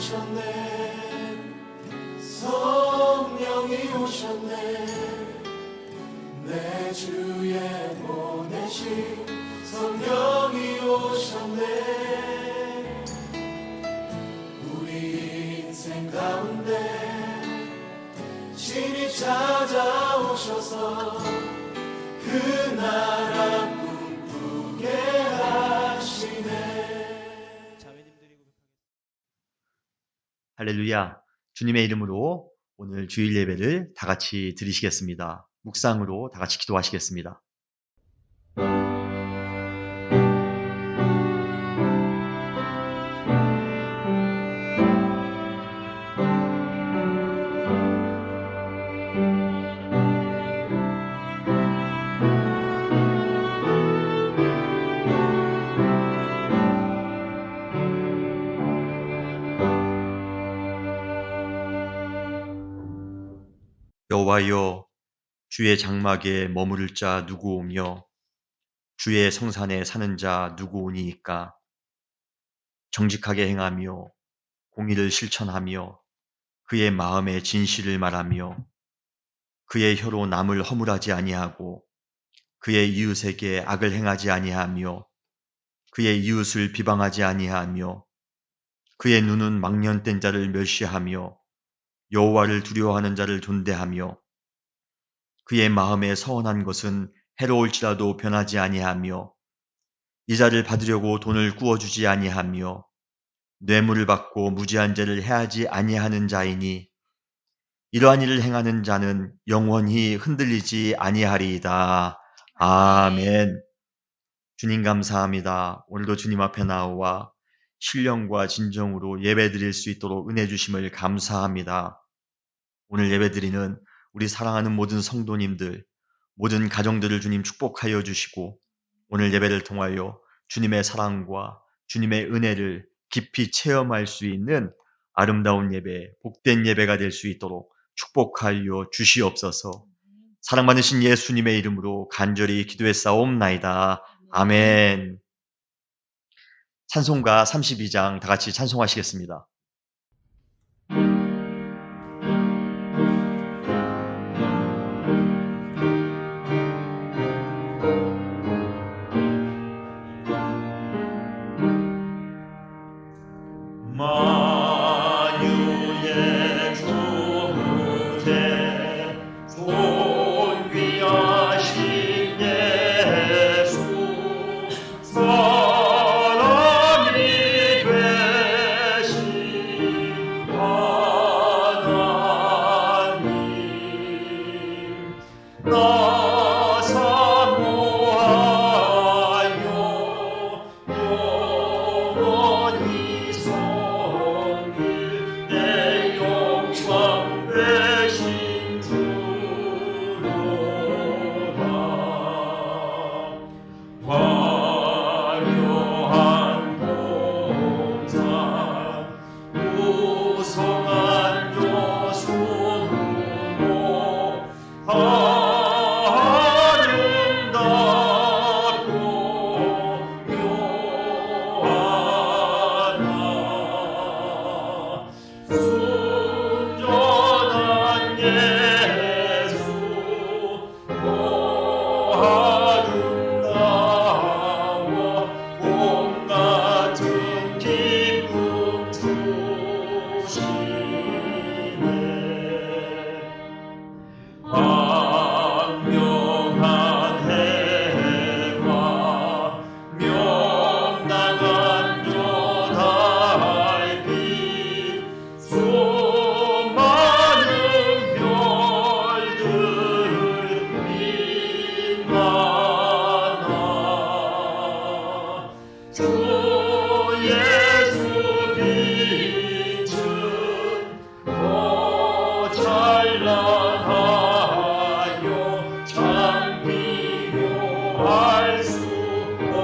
오셨네. 성령이 오셨네. 내 주에 보내신 성령이 오셨네. 우리 인생 가운데 신이 찾아오셔서 그 나라 꿈꾸게 하시네. 할렐루야. 주님의 이름으로 오늘 주일 예배를 다 같이 드리시겠습니다. 묵상으로 다 같이 기도하시겠습니다. 여호와여, 주의 장막에 머무를 자 누구 오며 주의 성산에 사는 자 누구 오니이까? 정직하게 행하며 공의를 실천하며 그의 마음에 진실을 말하며 그의 혀로 남을 허물하지 아니하고 그의 이웃에게 악을 행하지 아니하며 그의 이웃을 비방하지 아니하며 그의 눈은 망년된 자를 멸시하며 여호와를 두려워하는 자를 존대하며 그의 마음에 서원한 것은 해로울지라도 변하지 아니하며 이자를 받으려고 돈을 구워주지 아니하며 뇌물을 받고 무지한 죄를 해하지 아니하는 자이니 이러한 일을 행하는 자는 영원히 흔들리지 아니하리이다. 아멘. 주님 감사합니다. 오늘도 주님 앞에 나와 신령과 진정으로 예배드릴 수 있도록 은혜 주심을 감사합니다. 오늘 예배드리는 우리 사랑하는 모든 성도님들, 모든 가정들을 주님 축복하여 주시고 오늘 예배를 통하여 주님의 사랑과 주님의 은혜를 깊이 체험할 수 있는 아름다운 예배, 복된 예배가 될 수 있도록 축복하여 주시옵소서. 사랑 많으신 예수님의 이름으로 간절히 기도했사옵나이다. 아멘. 찬송가 32장 다 같이 찬송하시겠습니다. 만유의 주제 존귀하신 예수 사람이 되신 하나님 나 사모하여 영원히 섬길 내 영광 되신 주로다. 화려한 공산 우성한 조수로 아름답고 묘하나 순전한 예수 더 아름다워 봄 같은 기쁨 주시네. 광명한 해와 명랑한 달빛 수많은 별들 빛나나 주 예수 빛은 더 찬란하여 참 비교할 수 없도다.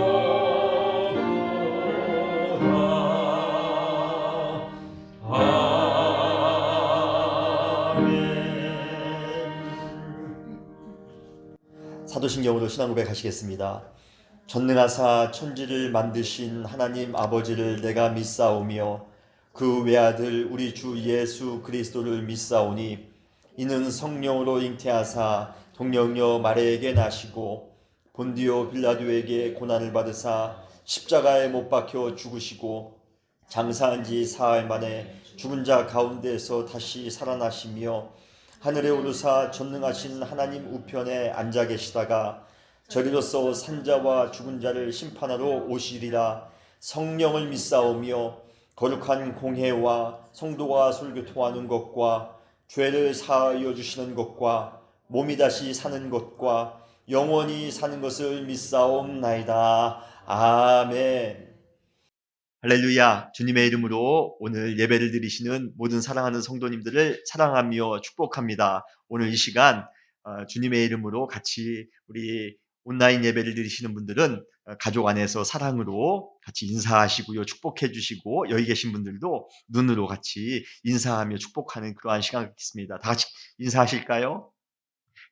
아멘. 사도신경으로 신앙 고백하시겠습니다. 전능하사 천지를 만드신 하나님 아버지를 내가 믿사오며 그 외아들 우리 주 예수 그리스도를 믿사오니 이는 성령으로 잉태하사 동령녀 마리아에게 나시고 본디오 빌라도에게 고난을 받으사 십자가에 못 박혀 죽으시고 장사한 지 사흘 만에 죽은 자 가운데서 다시 살아나시며 하늘에 오르사 전능하신 하나님 우편에 앉아 계시다가 저리로서 산자와 죽은 자를 심판하러 오시리라. 성령을 믿사오며 거룩한 공회와 성도가 설교통하는 것과 죄를 사하여 주시는 것과 몸이 다시 사는 것과 영원히 사는 것을 믿사옵나이다. 아멘. 할렐루야. 주님의 이름으로 오늘 예배를 드리시는 모든 사랑하는 성도님들을 사랑하며 축복합니다. 오늘 이 시간 주님의 이름으로 같이 우리 온라인 예배를 드리시는 분들은 가족 안에서 사랑으로 같이 인사하시고요. 축복해 주시고 여기 계신 분들도 눈으로 같이 인사하며 축복하는 그러한 시간 갖겠습니다. 다 같이 인사하실까요?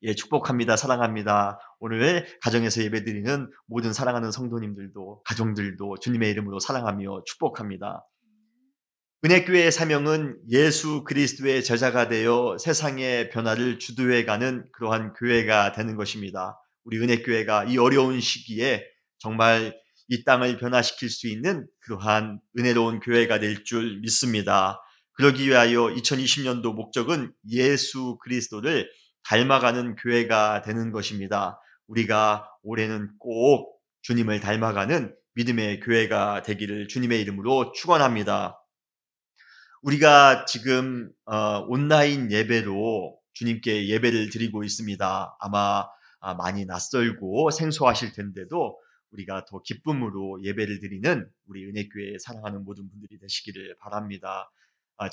예, 축복합니다. 사랑합니다. 오늘 가정에서 예배드리는 모든 사랑하는 성도님들도 가정들도 주님의 이름으로 사랑하며 축복합니다. 은혜교회의 사명은 예수 그리스도의 제자가 되어 세상의 변화를 주도해가는 그러한 교회가 되는 것입니다. 우리 은혜교회가 이 어려운 시기에 정말 이 땅을 변화시킬 수 있는 그러한 은혜로운 교회가 될 줄 믿습니다. 그러기 위하여 2020년도 목적은 예수 그리스도를 닮아가는 교회가 되는 것입니다. 우리가 올해는 꼭 주님을 닮아가는 믿음의 교회가 되기를 주님의 이름으로 축원합니다. 우리가 지금 온라인 예배로 주님께 예배를 드리고 있습니다. 아마 많이 낯설고 생소하실 텐데도 우리가 더 기쁨으로 예배를 드리는 우리 은혜교회 사랑하는 모든 분들이 되시기를 바랍니다.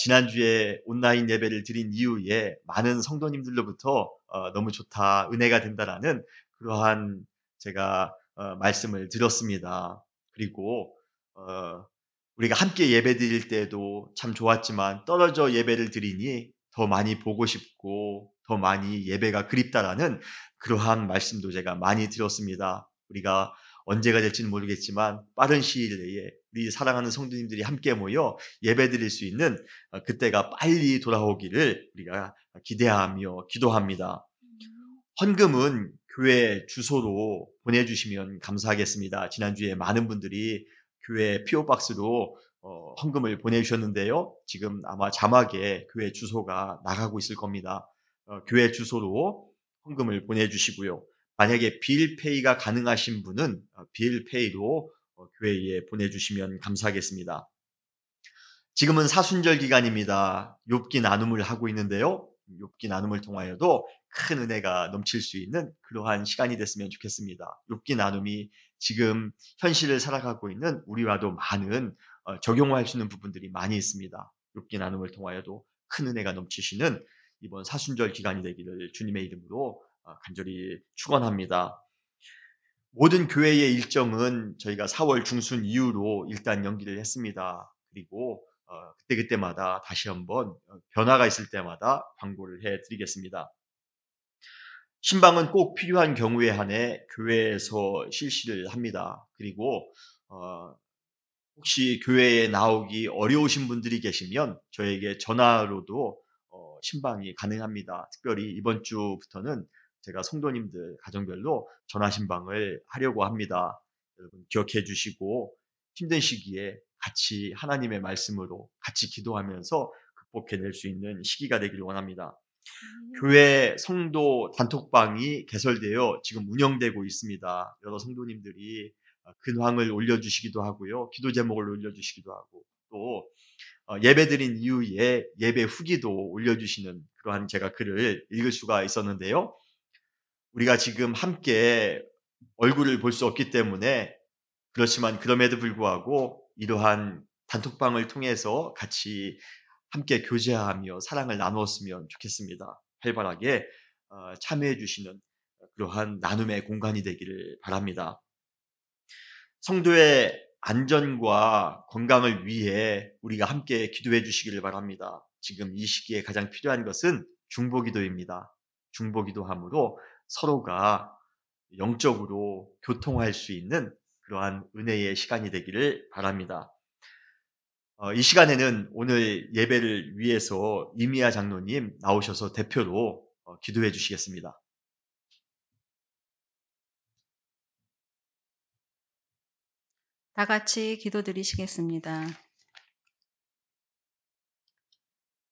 지난주에 온라인 예배를 드린 이후에 많은 성도님들로부터 너무 좋다, 은혜가 된다라는 그러한 제가 말씀을 드렸습니다. 그리고 우리가 함께 예배 드릴 때도 참 좋았지만 떨어져 예배를 드리니 더 많이 보고 싶고 더 많이 예배가 그립다라는 그러한 말씀도 제가 많이 드렸습니다. 우리가 언제가 될지는 모르겠지만 빠른 시일 내에 우리 사랑하는 성도님들이 함께 모여 예배 드릴 수 있는 그때가 빨리 돌아오기를 우리가 기대하며 기도합니다. 헌금은 교회 주소로 보내주시면 감사하겠습니다. 지난주에 많은 분들이 교회 PO박스로 헌금을 보내주셨는데요. 지금 아마 자막에 교회 주소가 나가고 있을 겁니다. 교회 주소로 헌금을 보내주시고요. 만약에 빌페이가 가능하신 분은 빌페이로 교회에 보내주시면 감사하겠습니다. 지금은 사순절 기간입니다. 욥기 나눔을 하고 있는데요. 욥기 나눔을 통하여도 큰 은혜가 넘칠 수 있는 그러한 시간이 됐으면 좋겠습니다. 욥기 나눔이 지금 현실을 살아가고 있는 우리와도 많은 적용할 수 있는 부분들이 많이 있습니다. 욥기 나눔을 통하여도 큰 은혜가 넘치시는 이번 사순절 기간이 되기를 주님의 이름으로 간절히 축원합니다. 모든 교회의 일정은 저희가 4월 중순 이후로 일단 연기를 했습니다. 그리고 그때마다 다시 한번 변화가 있을 때마다 광고를 해드리겠습니다. 신방은 꼭 필요한 경우에 한해 교회에서 실시를 합니다. 그리고 혹시 교회에 나오기 어려우신 분들이 계시면 저에게 전화로도 신방이 가능합니다. 특별히 이번 주부터는 제가 성도님들 가정별로 전화 신방을 하려고 합니다. 여러분 기억해 주시고 힘든 시기에 같이 하나님의 말씀으로 같이 기도하면서 극복해낼 수 있는 시기가 되기를 원합니다. 교회 성도 단톡방이 개설되어 지금 운영되고 있습니다. 여러 성도님들이 근황을 올려주시기도 하고요. 기도 제목을 올려주시기도 하고 또 예배드린 이후에 예배 후기도 올려주시는 그러한 제가 글을 읽을 수가 있었는데요. 우리가 지금 함께 얼굴을 볼 수 없기 때문에 그렇지만 그럼에도 불구하고 이러한 단톡방을 통해서 같이 함께 교제하며 사랑을 나누었으면 좋겠습니다. 활발하게 참여해 주시는 그러한 나눔의 공간이 되기를 바랍니다. 성도의 안전과 건강을 위해 우리가 함께 기도해 주시기를 바랍니다. 지금 이 시기에 가장 필요한 것은 중보기도입니다. 중보기도함으로 서로가 영적으로 교통할 수 있는 그러한 은혜의 시간이 되기를 바랍니다. 이 시간에는 오늘 예배를 위해서 이미아 장로님 나오셔서 대표로 기도해 주시겠습니다. 다 같이 기도드리시겠습니다.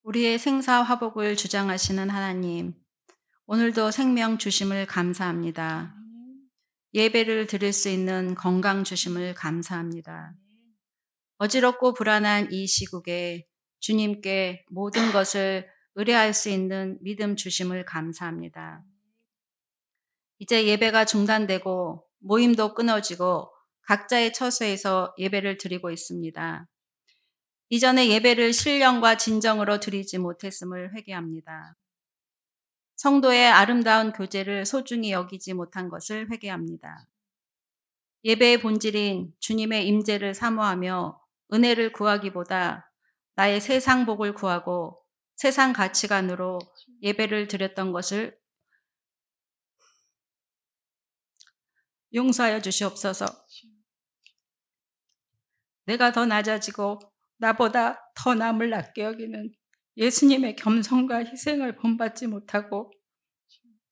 우리의 생사 화복을 주장하시는 하나님, 오늘도 생명 주심을 감사합니다. 예배를 드릴 수 있는 건강 주심을 감사합니다. 어지럽고 불안한 이 시국에 주님께 모든 것을 의뢰할 수 있는 믿음 주심을 감사합니다. 이제 예배가 중단되고 모임도 끊어지고 각자의 처소에서 예배를 드리고 있습니다. 이전에 예배를 신령과 진정으로 드리지 못했음을 회개합니다. 성도의 아름다운 교제를 소중히 여기지 못한 것을 회개합니다. 예배의 본질인 주님의 임재를 사모하며 은혜를 구하기보다 나의 세상 복을 구하고 세상 가치관으로 예배를 드렸던 것을 용서하여 주시옵소서. 내가 더 낮아지고 나보다 더 남을 낮게 여기는 예수님의 겸손과 희생을 본받지 못하고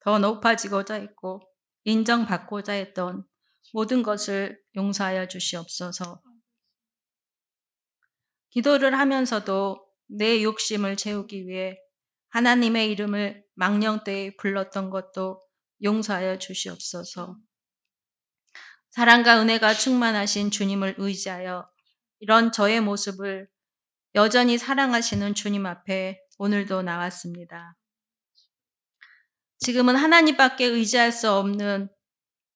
더 높아지고자 했고 인정받고자 했던 모든 것을 용서하여 주시옵소서. 기도를 하면서도 내 욕심을 채우기 위해 하나님의 이름을 망령되이 불렀던 것도 용서하여 주시옵소서. 사랑과 은혜가 충만하신 주님을 의지하여 이런 저의 모습을 여전히 사랑하시는 주님 앞에 오늘도 나왔습니다. 지금은 하나님밖에 의지할 수 없는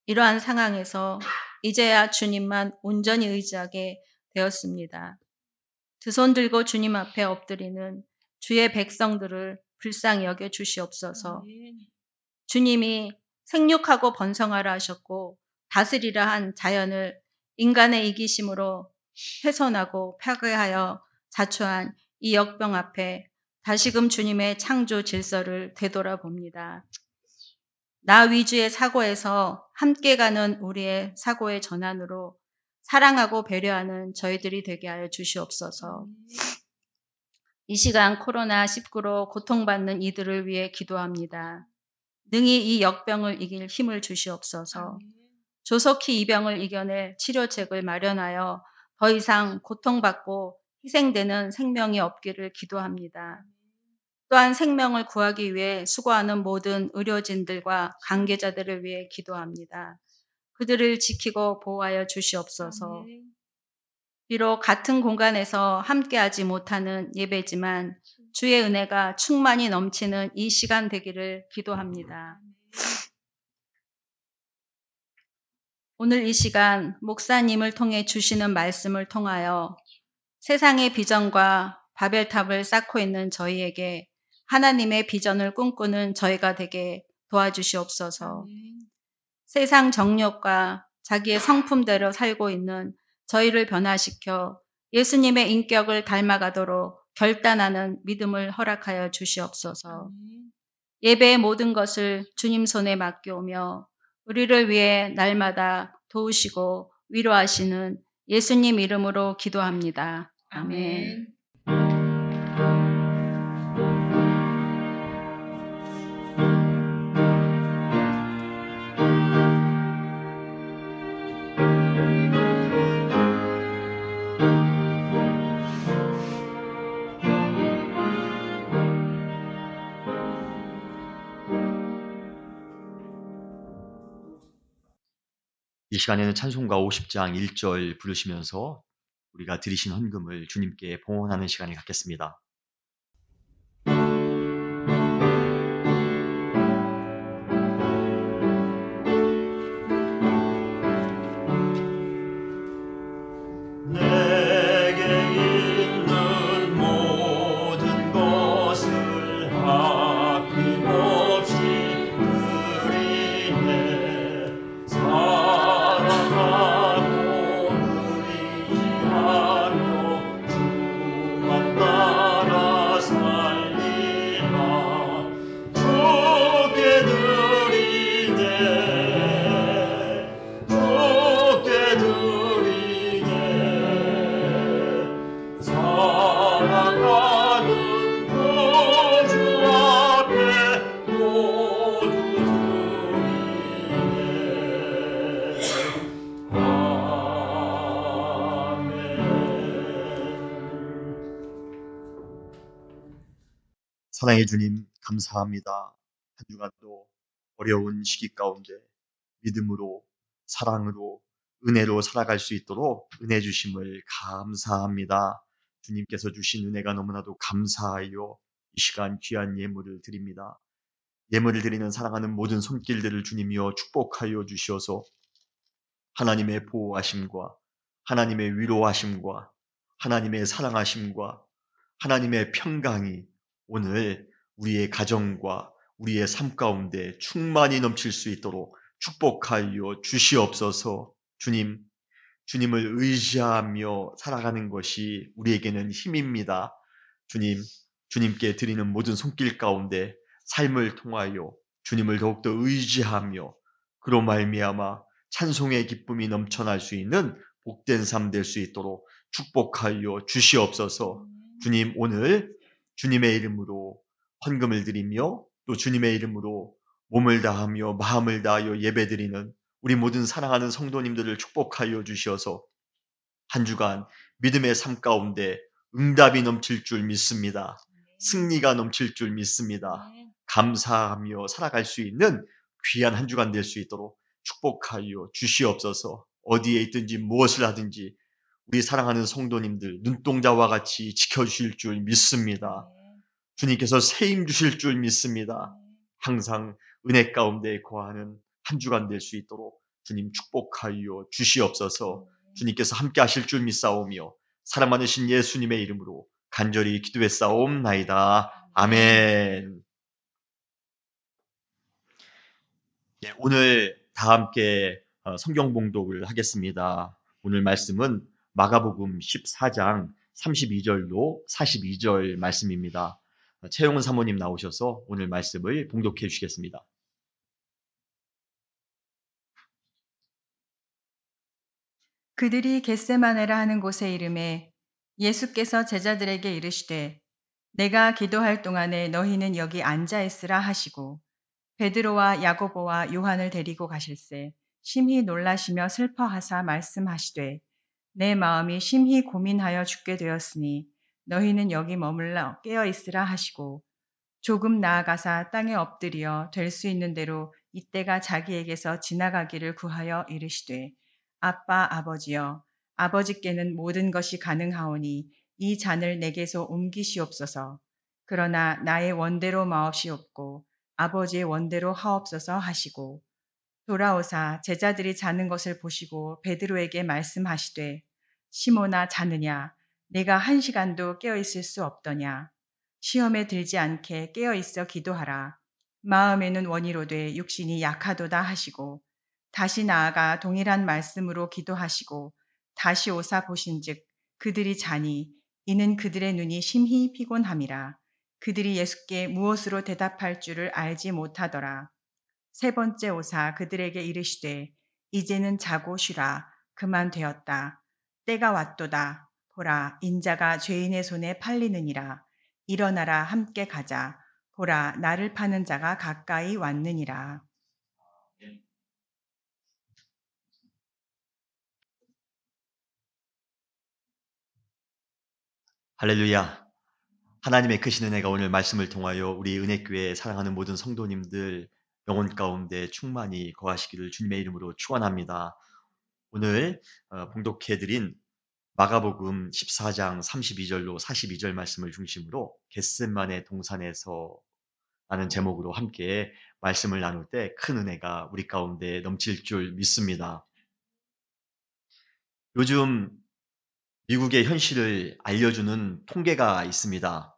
이러한 상황에서 이제야 주님만 온전히 의지하게 되었습니다. 두 손 들고 주님 앞에 엎드리는 주의 백성들을 불쌍히 여겨 주시옵소서. 주님이 생육하고 번성하라 하셨고 다스리라 한 자연을 인간의 이기심으로 훼손하고 파괴하여 자초한 이 역병 앞에 다시금 주님의 창조 질서를 되돌아봅니다. 나 위주의 사고에서 함께 가는 우리의 사고의 전환으로 사랑하고 배려하는 저희들이 되게 하여 주시옵소서. 이 시간 코로나19로 고통받는 이들을 위해 기도합니다. 능히 이 역병을 이길 힘을 주시옵소서. 조속히 이 병을 이겨낼 치료책을 마련하여 더 이상 고통받고 희생되는 생명이 없기를 기도합니다. 또한 생명을 구하기 위해 수고하는 모든 의료진들과 관계자들을 위해 기도합니다. 그들을 지키고 보호하여 주시옵소서. 비록 같은 공간에서 함께하지 못하는 예배지만 주의 은혜가 충만히 넘치는 이 시간 되기를 기도합니다. 오늘 이 시간 목사님을 통해 주시는 말씀을 통하여 세상의 비전과 바벨탑을 쌓고 있는 저희에게 하나님의 비전을 꿈꾸는 저희가 되게 도와주시옵소서. 세상 정욕과 자기의 성품대로 살고 있는 저희를 변화시켜 예수님의 인격을 닮아가도록 결단하는 믿음을 허락하여 주시옵소서. 예배의 모든 것을 주님 손에 맡겨오며 우리를 위해 날마다 도우시고 위로하시는 예수님 이름으로 기도합니다. 아멘. 이 시간에는 찬송가 50장 1절 부르시면서 우리가 드리신 헌금을 주님께 봉헌하는 시간을 갖겠습니다. 내게 있는 모든 것을 아낌없이 드리네. 사랑하고 의지하며 주만 따라 사랑의 주님, 감사합니다. 한 주간도 어려운 시기 가운데 믿음으로, 사랑으로, 은혜로 살아갈 수 있도록 은혜 주심을 감사합니다. 주님께서 주신 은혜가 너무나도 감사하여 이 시간 귀한 예물을 드립니다. 예물을 드리는 사랑하는 모든 손길들을 주님이여 축복하여 주시어서 하나님의 보호하심과 하나님의 위로하심과 하나님의 사랑하심과 하나님의 평강이 오늘 우리의 가정과 우리의 삶 가운데 충만히 넘칠 수 있도록 축복하여 주시옵소서. 주님, 주님을 의지하며 살아가는 것이 우리에게는 힘입니다. 주님, 주님께 드리는 모든 손길 가운데 삶을 통하여 주님을 더욱더 의지하며 그로 말미암아 찬송의 기쁨이 넘쳐날 수 있는 복된 삶 될 수 있도록 축복하여 주시옵소서. 주님, 오늘 주님의 이름으로 헌금을 드리며 또 주님의 이름으로 몸을 다하며 마음을 다하여 예배드리는 우리 모든 사랑하는 성도님들을 축복하여 주시어서 한 주간 믿음의 삶 가운데 응답이 넘칠 줄 믿습니다. 승리가 넘칠 줄 믿습니다. 감사하며 살아갈 수 있는 귀한 한 주간 될 수 있도록 축복하여 주시옵소서. 어디에 있든지 무엇을 하든지 우리 사랑하는 성도님들 눈동자와 같이 지켜주실 줄 믿습니다. 주님께서 세임 주실 줄 믿습니다. 항상 은혜 가운데 거하는 한 주간 될 수 있도록 주님 축복하여 주시옵소서. 주님께서 함께 하실 줄 믿사오며 사랑 많으신 예수님의 이름으로 간절히 기도했사옵나이다. 아멘. 예, 오늘 다 함께 성경 봉독을 하겠습니다. 오늘 말씀은 마가복음 14장 32절로 42절 말씀입니다. 최용훈 사모님 나오셔서 오늘 말씀을 봉독해 주시겠습니다. 그들이 겟세마네라 하는 곳에 이르매 예수께서 제자들에게 이르시되 내가 기도할 동안에 너희는 여기 앉아 있으라 하시고 베드로와 야고보와 요한을 데리고 가실새 심히 놀라시며 슬퍼하사 말씀하시되 내 마음이 심히 고민하여 죽게 되었으니 너희는 여기 머물러 깨어 있으라 하시고 조금 나아가사 땅에 엎드려 될 수 있는 대로 이때가 자기에게서 지나가기를 구하여 이르시되 아빠 아버지여 아버지께는 모든 것이 가능하오니 이 잔을 내게서 옮기시옵소서. 그러나 나의 원대로 마옵시옵고 아버지의 원대로 하옵소서 하시고 돌아오사 제자들이 자는 것을 보시고 베드로에게 말씀하시되 시몬아 자느냐 내가 1시간도 깨어 있을 수 없더냐 시험에 들지 않게 깨어 있어 기도하라. 마음에는 원이로되 육신이 약하도다 하시고 다시 나아가 동일한 말씀으로 기도하시고 다시 오사 보신즉 그들이 자니 이는 그들의 눈이 심히 피곤함이라. 그들이 예수께 무엇으로 대답할 줄을 알지 못하더라. 세 번째 오사 그들에게 이르시되 이제는 자고 쉬라. 그만 되었다. 때가 왔도다. 보라 인자가 죄인의 손에 팔리느니라. 일어나라 함께 가자. 보라 나를 파는 자가 가까이 왔느니라. 할렐루야. 하나님의 크신 은혜가 오늘 말씀을 통하여 우리 은혜교회 사랑하는 모든 성도님들 영혼 가운데 충만히 거하시기를 주님의 이름으로 축원합니다. 오늘 봉독해드린 마가복음 14장 32절로 42절 말씀을 중심으로 겟세마네 동산에서 라는 제목으로 함께 말씀을 나눌 때 큰 은혜가 우리 가운데 넘칠 줄 믿습니다. 요즘 미국의 현실을 알려주는 통계가 있습니다.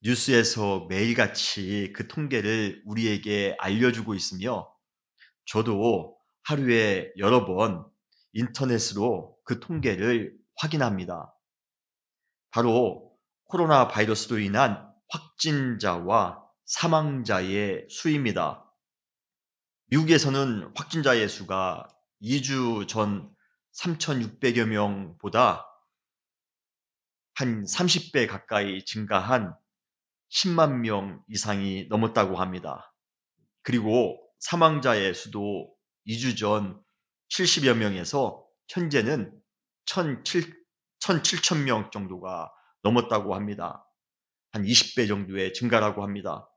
뉴스에서 매일같이 그 통계를 우리에게 알려주고 있으며 저도 하루에 여러 번 인터넷으로 그 통계를 확인합니다. 바로 코로나 바이러스로 인한 확진자와 사망자의 수입니다. 미국에서는 확진자의 수가 2주 전 3,600여 명보다 한 30배 가까이 증가한 10만 명 이상이 넘었다고 합니다. 그리고 사망자의 수도 2주 전 70여 명에서 현재는 1,700명 정도가 넘었다고 합니다. 한 20배 정도의 증가라고 합니다.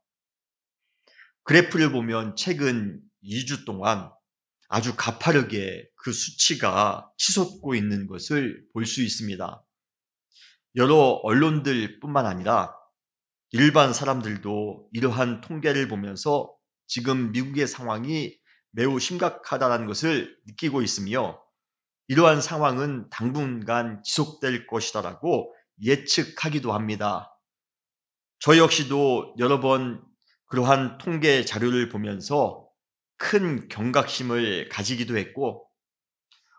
그래프를 보면 최근 2주 동안 아주 가파르게 그 수치가 치솟고 있는 것을 볼 수 있습니다. 여러 언론들 뿐만 아니라 일반 사람들도 이러한 통계를 보면서 지금 미국의 상황이 매우 심각하다는 것을 느끼고 있으며 이러한 상황은 당분간 지속될 것이다라고 예측하기도 합니다. 저 역시도 여러 번 그러한 통계 자료를 보면서 큰 경각심을 가지기도 했고,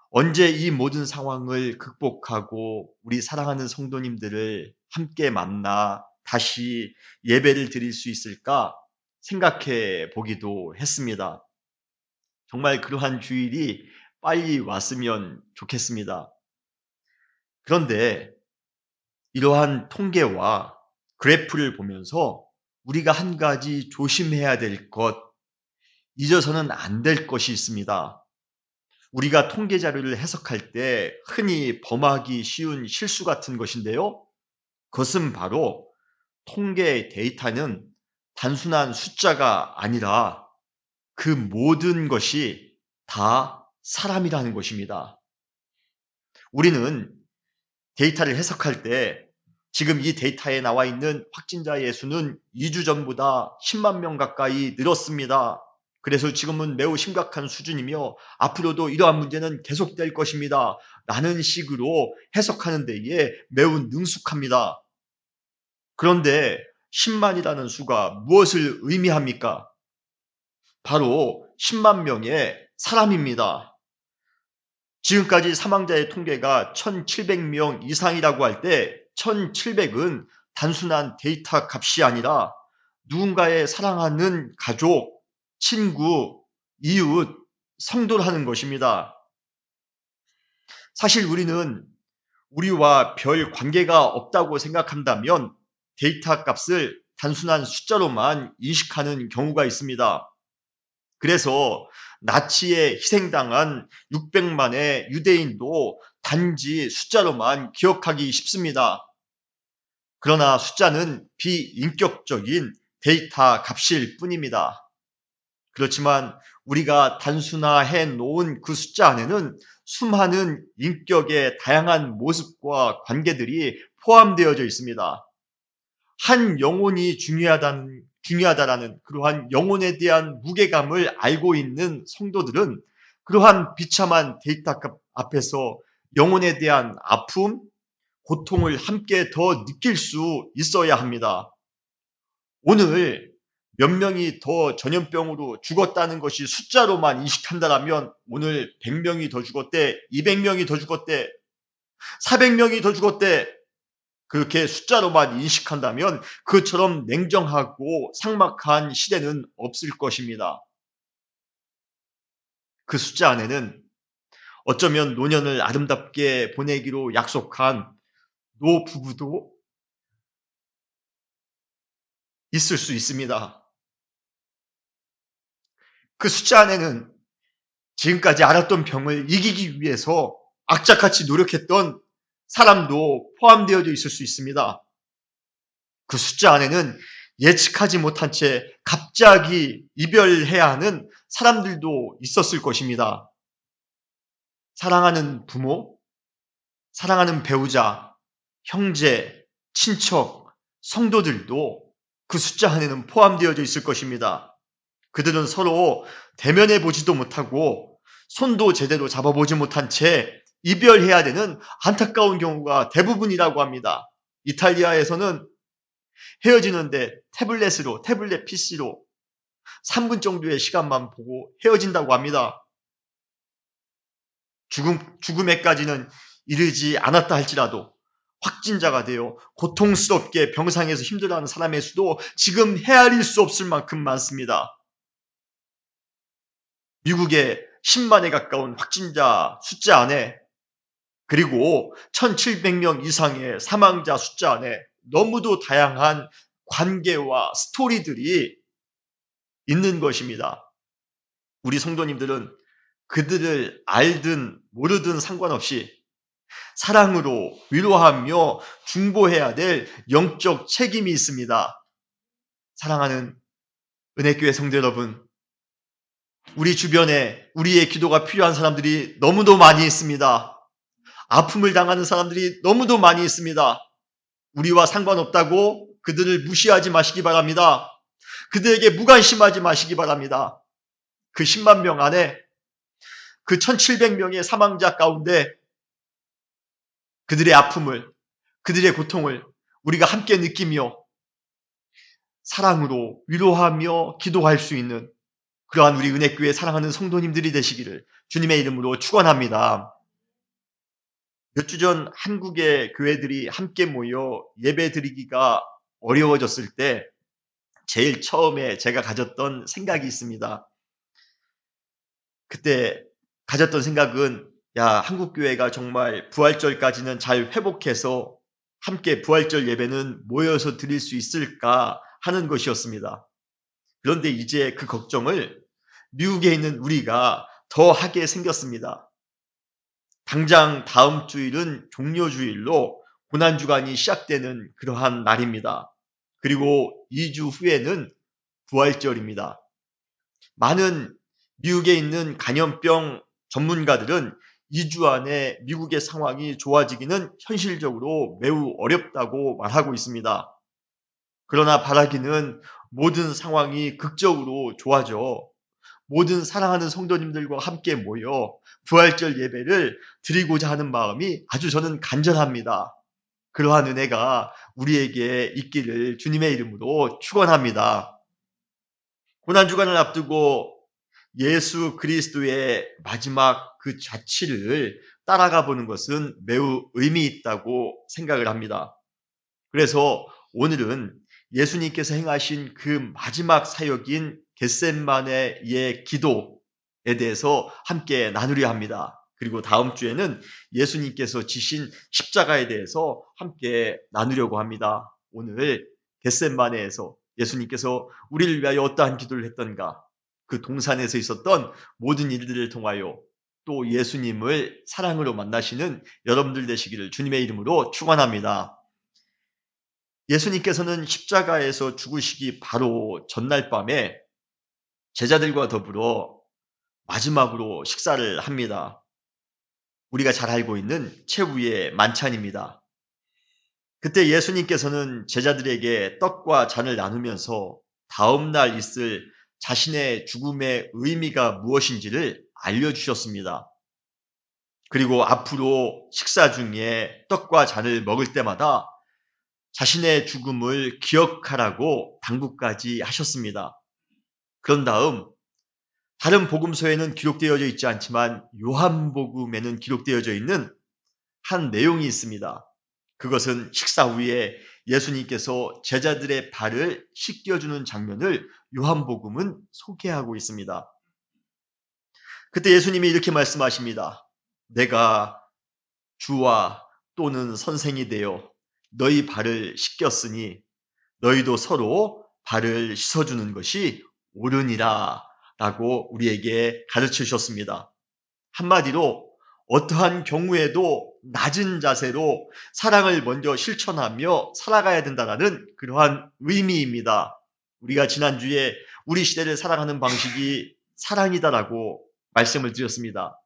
언제 이 모든 상황을 극복하고 우리 사랑하는 성도님들을 함께 만나 다시 예배를 드릴 수 있을까 생각해 보기도 했습니다. 정말 그러한 주일이 빨리 왔으면 좋겠습니다. 그런데 이러한 통계와 그래프를 보면서 우리가 한 가지 조심해야 될 것, 잊어서는 안 될 것이 있습니다. 우리가 통계 자료를 해석할 때 흔히 범하기 쉬운 실수 같은 것인데요. 그것은 바로 통계 데이터는 단순한 숫자가 아니라 그 모든 것이 다 사람이라는 것입니다. 우리는 데이터를 해석할 때 지금 이 데이터에 나와 있는 확진자의 수는 2주 전보다 10만 명 가까이 늘었습니다. 그래서 지금은 매우 심각한 수준이며 앞으로도 이러한 문제는 계속될 것입니다. 라는 식으로 해석하는 데에 매우 능숙합니다. 그런데 10만이라는 수가 무엇을 의미합니까? 바로 10만 명의 사람입니다. 지금까지 사망자의 통계가 1700명 이상이라고 할 때 1700은 단순한 데이터 값이 아니라 누군가의 사랑하는 가족, 친구, 이웃, 성도라는 것입니다. 사실 우리는 우리와 별 관계가 없다고 생각한다면 데이터 값을 단순한 숫자로만 인식하는 경우가 있습니다. 그래서 나치에 희생당한 600만의 유대인도 단지 숫자로만 기억하기 쉽습니다. 그러나 숫자는 비인격적인 데이터 값일 뿐입니다. 그렇지만 우리가 단순화해 놓은 그 숫자 안에는 수많은 인격의 다양한 모습과 관계들이 포함되어져 있습니다. 한 영혼이 중요하다라는 그러한 영혼에 대한 무게감을 알고 있는 성도들은 그러한 비참한 데이터 앞에서 영혼에 대한 아픔, 고통을 함께 더 느낄 수 있어야 합니다. 오늘 몇 명이 더 전염병으로 죽었다는 것이 숫자로만 인식한다면 오늘 100명이 더 죽었대, 200명이 더 죽었대, 400명이 더 죽었대, 그렇게 숫자로만 인식한다면 그처럼 냉정하고 삭막한 시대는 없을 것입니다. 그 숫자 안에는 어쩌면 노년을 아름답게 보내기로 약속한 노부부도 있을 수 있습니다. 그 숫자 안에는 지금까지 앓았던 병을 이기기 위해서 악착같이 노력했던 사람도 포함되어져 있을 수 있습니다. 그 숫자 안에는 예측하지 못한 채 갑자기 이별해야 하는 사람들도 있었을 것입니다. 사랑하는 부모, 사랑하는 배우자, 형제, 친척, 성도들도 그 숫자 안에는 포함되어져 있을 것입니다. 그들은 서로 대면해 보지도 못하고 손도 제대로 잡아보지 못한 채 이별해야 되는 안타까운 경우가 대부분이라고 합니다. 이탈리아에서는 헤어지는데 태블릿 PC로 3분 정도의 시간만 보고 헤어진다고 합니다. 죽음에까지는 이르지 않았다 할지라도 확진자가 되어 고통스럽게 병상에서 힘들어하는 사람의 수도 지금 헤아릴 수 없을 만큼 많습니다. 미국의 10만에 가까운 확진자 숫자 안에 그리고 1700명 이상의 사망자 숫자 안에 너무도 다양한 관계와 스토리들이 있는 것입니다. 우리 성도님들은 그들을 알든 모르든 상관없이 사랑으로 위로하며 중보해야 될 영적 책임이 있습니다. 사랑하는 은혜교회 성도 여러분, 우리 주변에 우리의 기도가 필요한 사람들이 너무도 많이 있습니다. 아픔을 당하는 사람들이 너무도 많이 있습니다. 우리와 상관없다고 그들을 무시하지 마시기 바랍니다. 그들에게 무관심하지 마시기 바랍니다. 그 10만 명 안에 그 1700명의 사망자 가운데 그들의 아픔을, 그들의 고통을 우리가 함께 느끼며 사랑으로 위로하며 기도할 수 있는 그러한 우리 은혜교회 사랑하는 성도님들이 되시기를 주님의 이름으로 축원합니다. 몇 주 전 한국의 교회들이 함께 모여 예배 드리기가 어려워졌을 때 제일 처음에 제가 가졌던 생각이 있습니다. 그때 가졌던 생각은 한국교회가 정말 부활절까지는 잘 회복해서 함께 부활절 예배는 모여서 드릴 수 있을까 하는 것이었습니다. 그런데 이제 그 걱정을 미국에 있는 우리가 더 하게 생겼습니다. 당장 다음 주일은 종료주일로 고난주간이 시작되는 그러한 날입니다. 그리고 2주 후에는 부활절입니다. 많은 미국에 있는 간염병 전문가들은 2주 안에 미국의 상황이 좋아지기는 현실적으로 매우 어렵다고 말하고 있습니다. 그러나 바라기는 모든 상황이 극적으로 좋아져 모든 사랑하는 성도님들과 함께 모여 부활절 예배를 드리고자 하는 마음이 아주 저는 간절합니다. 그러한 은혜가 우리에게 있기를 주님의 이름으로 축원합니다. 고난주간을 앞두고 예수 그리스도의 마지막 그 자취를 따라가 보는 것은 매우 의미 있다고 생각을 합니다. 그래서 오늘은 예수님께서 행하신 그 마지막 사역인 겟셋마네의 기도에 대해서 함께 나누려 합니다. 그리고 다음 주에는 예수님께서 지신 십자가에 대해서 함께 나누려고 합니다. 오늘 겟셋마네에서 예수님께서 우리를 위하여 어떠한 기도를 했던가, 그 동산에서 있었던 모든 일들을 통하여 또 예수님을 사랑으로 만나시는 여러분들 되시기를 주님의 이름으로 축원합니다. 예수님께서는 십자가에서 죽으시기 바로 전날 밤에 제자들과 더불어 마지막으로 식사를 합니다. 우리가 잘 알고 있는 최후의 만찬입니다. 그때 예수님께서는 제자들에게 떡과 잔을 나누면서 다음 날 있을 자신의 죽음의 의미가 무엇인지를 알려주셨습니다. 그리고 앞으로 식사 중에 떡과 잔을 먹을 때마다 자신의 죽음을 기억하라고 당부까지 하셨습니다. 그런 다음 다른 복음서에는 기록되어져 있지 않지만 요한복음에는 기록되어져 있는 한 내용이 있습니다. 그것은 식사 후에 예수님께서 제자들의 발을 씻겨주는 장면을 요한복음은 소개하고 있습니다. 그때 예수님이 이렇게 말씀하십니다. 내가 주와 또는 선생이 되어 너희 발을 씻겼으니 너희도 서로 발을 씻어주는 것이 옳으니라 라고 우리에게 가르쳐 주셨습니다. 한마디로 어떠한 경우에도 낮은 자세로 사랑을 먼저 실천하며 살아가야 된다는 그러한 의미입니다. 우리가 지난주에 우리 시대를 살아가는 방식이 사랑이다라고 말씀을 드렸습니다.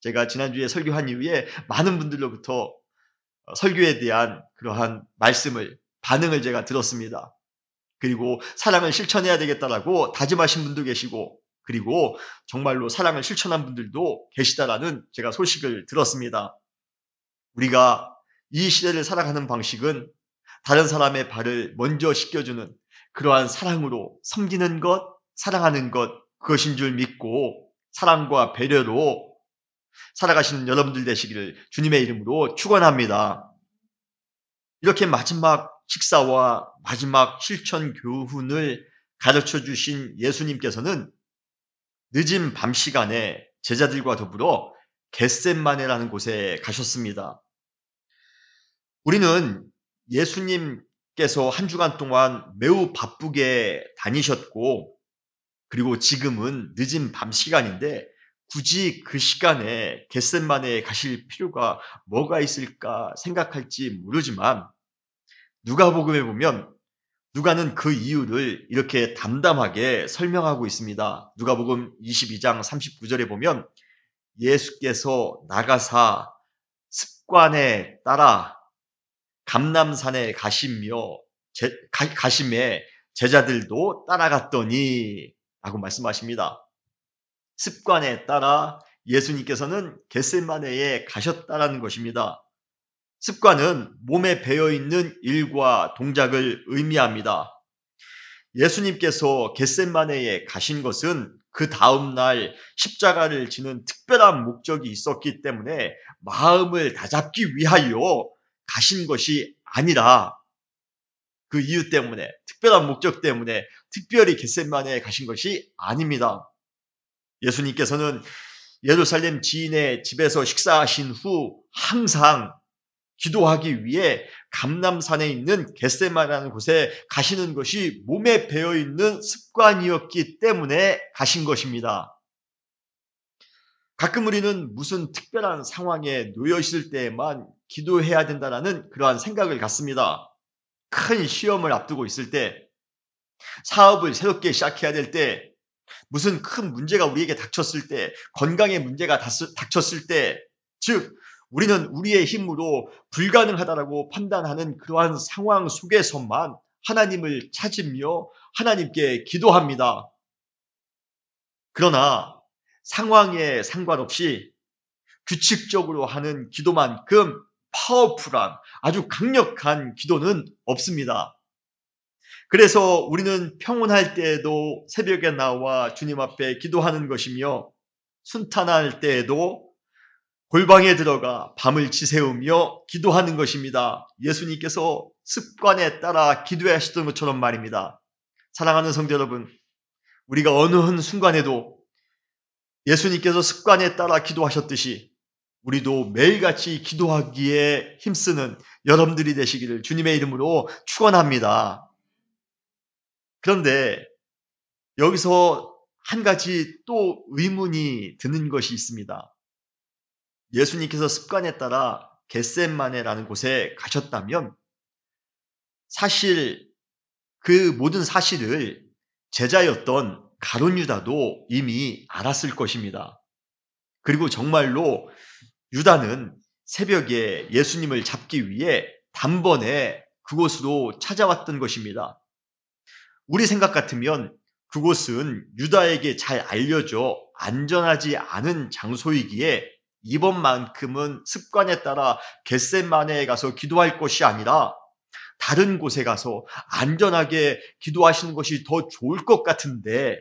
제가 지난주에 설교한 이후에 많은 분들로부터 설교에 대한 그러한 반응을 제가 들었습니다. 그리고 사랑을 실천해야 되겠다라고 다짐하신 분도 계시고, 그리고 정말로 사랑을 실천한 분들도 계시다라는 제가 소식을 들었습니다. 우리가 이 시대를 살아가는 방식은 다른 사람의 발을 먼저 씻겨주는 그러한 사랑으로 섬기는 것, 사랑하는 것, 그것인 줄 믿고 사랑과 배려로 살아가시는 여러분들 되시기를 주님의 이름으로 축원합니다. 이렇게 마지막 식사와 마지막 실천 교훈을 가르쳐 주신 예수님께서는 늦은 밤 시간에 제자들과 더불어 겟셋마네라는 곳에 가셨습니다. 우리는 예수님께서 한 주간 동안 매우 바쁘게 다니셨고, 그리고 지금은 늦은 밤 시간인데 굳이 그 시간에 겟셋마네에 가실 필요가 뭐가 있을까 생각할지 모르지만 누가복음에 보면 누가는 그 이유를 이렇게 담담하게 설명하고 있습니다. 누가복음 22장 39절에 보면 예수께서 나가사 습관에 따라 감람산에 가심에 제자들도 따라갔더니 라고 말씀하십니다. 습관에 따라 예수님께서는 겟셋마네에 가셨다라는 것입니다. 습관은 몸에 배어있는 일과 동작을 의미합니다. 예수님께서 겟셋마네에 가신 것은 그 다음날 십자가를 지는 특별한 목적이 있었기 때문에 마음을 다잡기 위하여 가신 것이 아니라 그 이유 때문에, 특별한 목적 때문에 특별히 겟셋마네에 가신 것이 아닙니다. 예수님께서는 예루살렘 지인의 집에서 식사하신 후 항상 기도하기 위해 감람산에 있는 겟셋마네라는 곳에 가시는 것이 몸에 배어있는 습관이었기 때문에 가신 것입니다. 가끔 우리는 무슨 특별한 상황에 놓여 있을 때에만 기도해야 된다는 그러한 생각을 갖습니다. 큰 시험을 앞두고 있을 때, 사업을 새롭게 시작해야 될 때, 무슨 큰 문제가 우리에게 닥쳤을 때, 건강의 문제가 닥쳤을 때, 즉 우리는 우리의 힘으로 불가능하다라고 판단하는 그러한 상황 속에서만 하나님을 찾으며 하나님께 기도합니다. 그러나 상황에 상관없이 규칙적으로 하는 기도만큼 파워풀한 아주 강력한 기도는 없습니다. 그래서 우리는 평온할 때에도 새벽에 나와 주님 앞에 기도하는 것이며 순탄할 때에도 골방에 들어가 밤을 지새우며 기도하는 것입니다. 예수님께서 습관에 따라 기도하셨던 것처럼 말입니다. 사랑하는 성도 여러분, 우리가 어느 순간에도 예수님께서 습관에 따라 기도하셨듯이 우리도 매일같이 기도하기에 힘쓰는 여러분들이 되시기를 주님의 이름으로 축원합니다. 그런데 여기서 한 가지 또 의문이 드는 것이 있습니다. 예수님께서 습관에 따라 겟셋마네라는 곳에 가셨다면 사실 그 모든 사실을 제자였던 가룟 유다도 이미 알았을 것입니다. 그리고 정말로 유다는 새벽에 예수님을 잡기 위해 단번에 그곳으로 찾아왔던 것입니다. 우리 생각 같으면 그곳은 유다에게 잘 알려져 안전하지 않은 장소이기에 이번만큼은 습관에 따라 겟셋마네에 가서 기도할 것이 아니라 다른 곳에 가서 안전하게 기도하시는 것이 더 좋을 것 같은데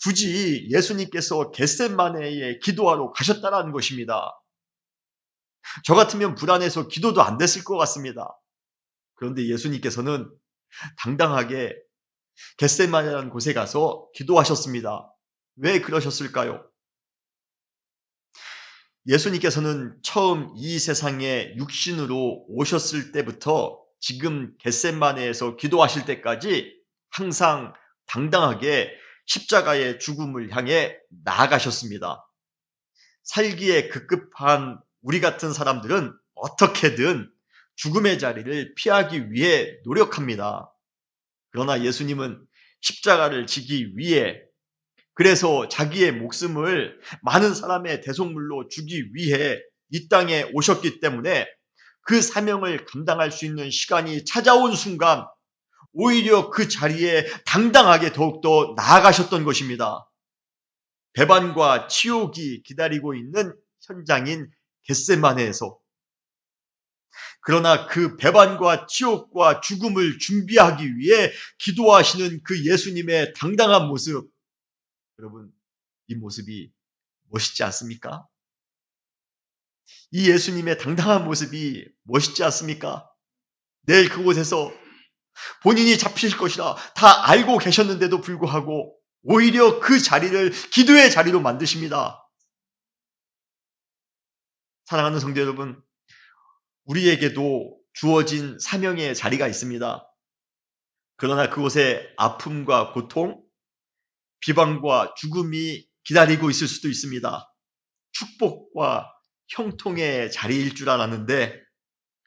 굳이 예수님께서 겟셋마네에 기도하러 가셨다는 것입니다. 저 같으면 불안해서 기도도 안 됐을 것 같습니다. 그런데 예수님께서는 당당하게 겟셋마네라는 곳에 가서 기도하셨습니다. 왜 그러셨을까요? 예수님께서는 처음 이 세상에 육신으로 오셨을 때부터 지금 겟셋마네에서 기도하실 때까지 항상 당당하게 십자가의 죽음을 향해 나아가셨습니다. 살기에 급급한 우리 같은 사람들은 어떻게든 죽음의 자리를 피하기 위해 노력합니다. 그러나 예수님은 십자가를 지기 위해 그래서 자기의 목숨을 많은 사람의 대속물로 주기 위해 이 땅에 오셨기 때문에 그 사명을 감당할 수 있는 시간이 찾아온 순간 오히려 그 자리에 당당하게 더욱더 나아가셨던 것입니다. 배반과 치욕이 기다리고 있는 현장인 겟셋마네에서 그러나 그 배반과 치욕과 죽음을 준비하기 위해 기도하시는 그 예수님의 당당한 모습, 여러분, 이 모습이 멋있지 않습니까? 이 예수님의 당당한 모습이 멋있지 않습니까? 내일 그곳에서 본인이 잡히실 것이라 다 알고 계셨는데도 불구하고 오히려 그 자리를 기도의 자리로 만드십니다. 사랑하는 성도 여러분, 우리에게도 주어진 사명의 자리가 있습니다. 그러나 그곳에 아픔과 고통, 비방과 죽음이 기다리고 있을 수도 있습니다. 축복과 형통의 자리일 줄 알았는데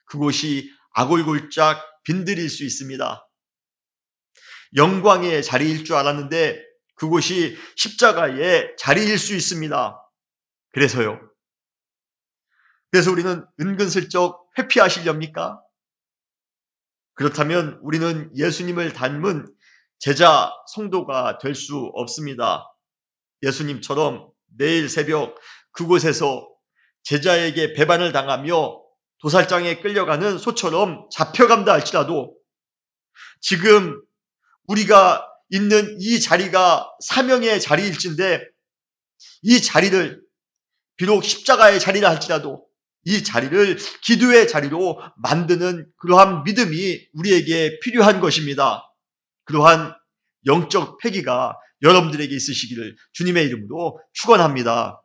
그곳이 아골골짝 빈들일 수 있습니다. 영광의 자리일 줄 알았는데 그곳이 십자가의 자리일 수 있습니다. 그래서 우리는 은근슬쩍 회피하시렵니까? 그렇다면 우리는 예수님을 닮은 제자 성도가 될 수 없습니다. 예수님처럼 내일 새벽 그곳에서 제자에게 배반을 당하며 도살장에 끌려가는 소처럼 잡혀간다 할지라도 지금 우리가 있는 이 자리가 사명의 자리일진데 이 자리를 비록 십자가의 자리라 할지라도 이 자리를 기도의 자리로 만드는 그러한 믿음이 우리에게 필요한 것입니다. 그러한 영적 패기가 여러분들에게 있으시기를 주님의 이름으로 축원합니다.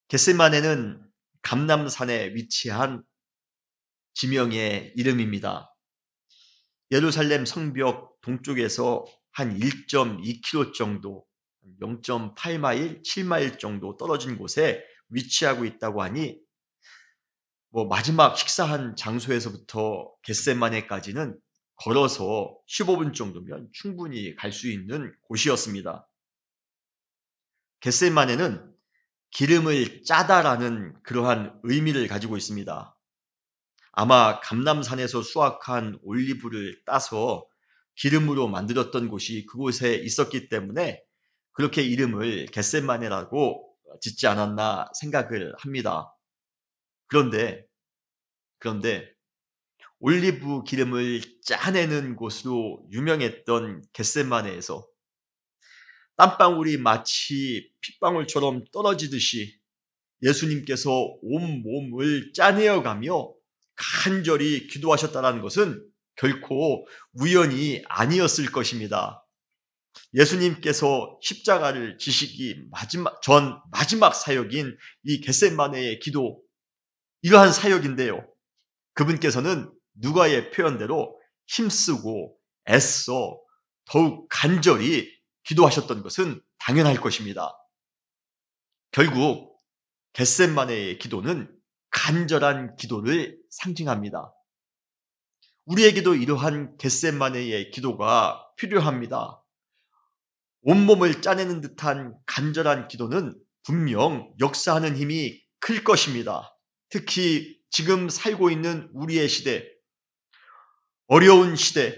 겟세마네는 감람산에 위치한 지명의 이름입니다. 예루살렘 성벽 동쪽에서 한 1.2km 정도, 0.8마일, 7마일 정도 떨어진 곳에 위치하고 있다고 하니 마지막 식사한 장소에서부터 겟세마네까지는 걸어서 15분 정도면 충분히 갈 수 있는 곳이었습니다. 겟세마네는 기름을 짜다라는 그러한 의미를 가지고 있습니다. 아마 감람산에서 수확한 올리브를 따서 기름으로 만들었던 곳이 그곳에 있었기 때문에 그렇게 이름을 겟세마네라고 짓지 않았나 생각을 합니다. 그런데 올리브 기름을 짜내는 곳으로 유명했던 겟세마네에서 땀방울이 마치 핏방울처럼 떨어지듯이 예수님께서 온 몸을 짜내어가며 간절히 기도하셨다는 것은 결코 우연이 아니었을 것입니다. 예수님께서 십자가를 지시기 전 마지막 사역인 이 겟세마네의 기도, 이러한 사역인데요. 그분께서는 누가의 표현대로 힘쓰고 애써 더욱 간절히 기도하셨던 것은 당연할 것입니다. 결국 겟세마네의 기도는 간절한 기도를 상징합니다. 우리에게도 이러한 겟세마네의 기도가 필요합니다. 온몸을 짜내는 듯한 간절한 기도는 분명 역사하는 힘이 클 것입니다. 특히 지금 살고 있는 우리의 시대, 어려운 시대,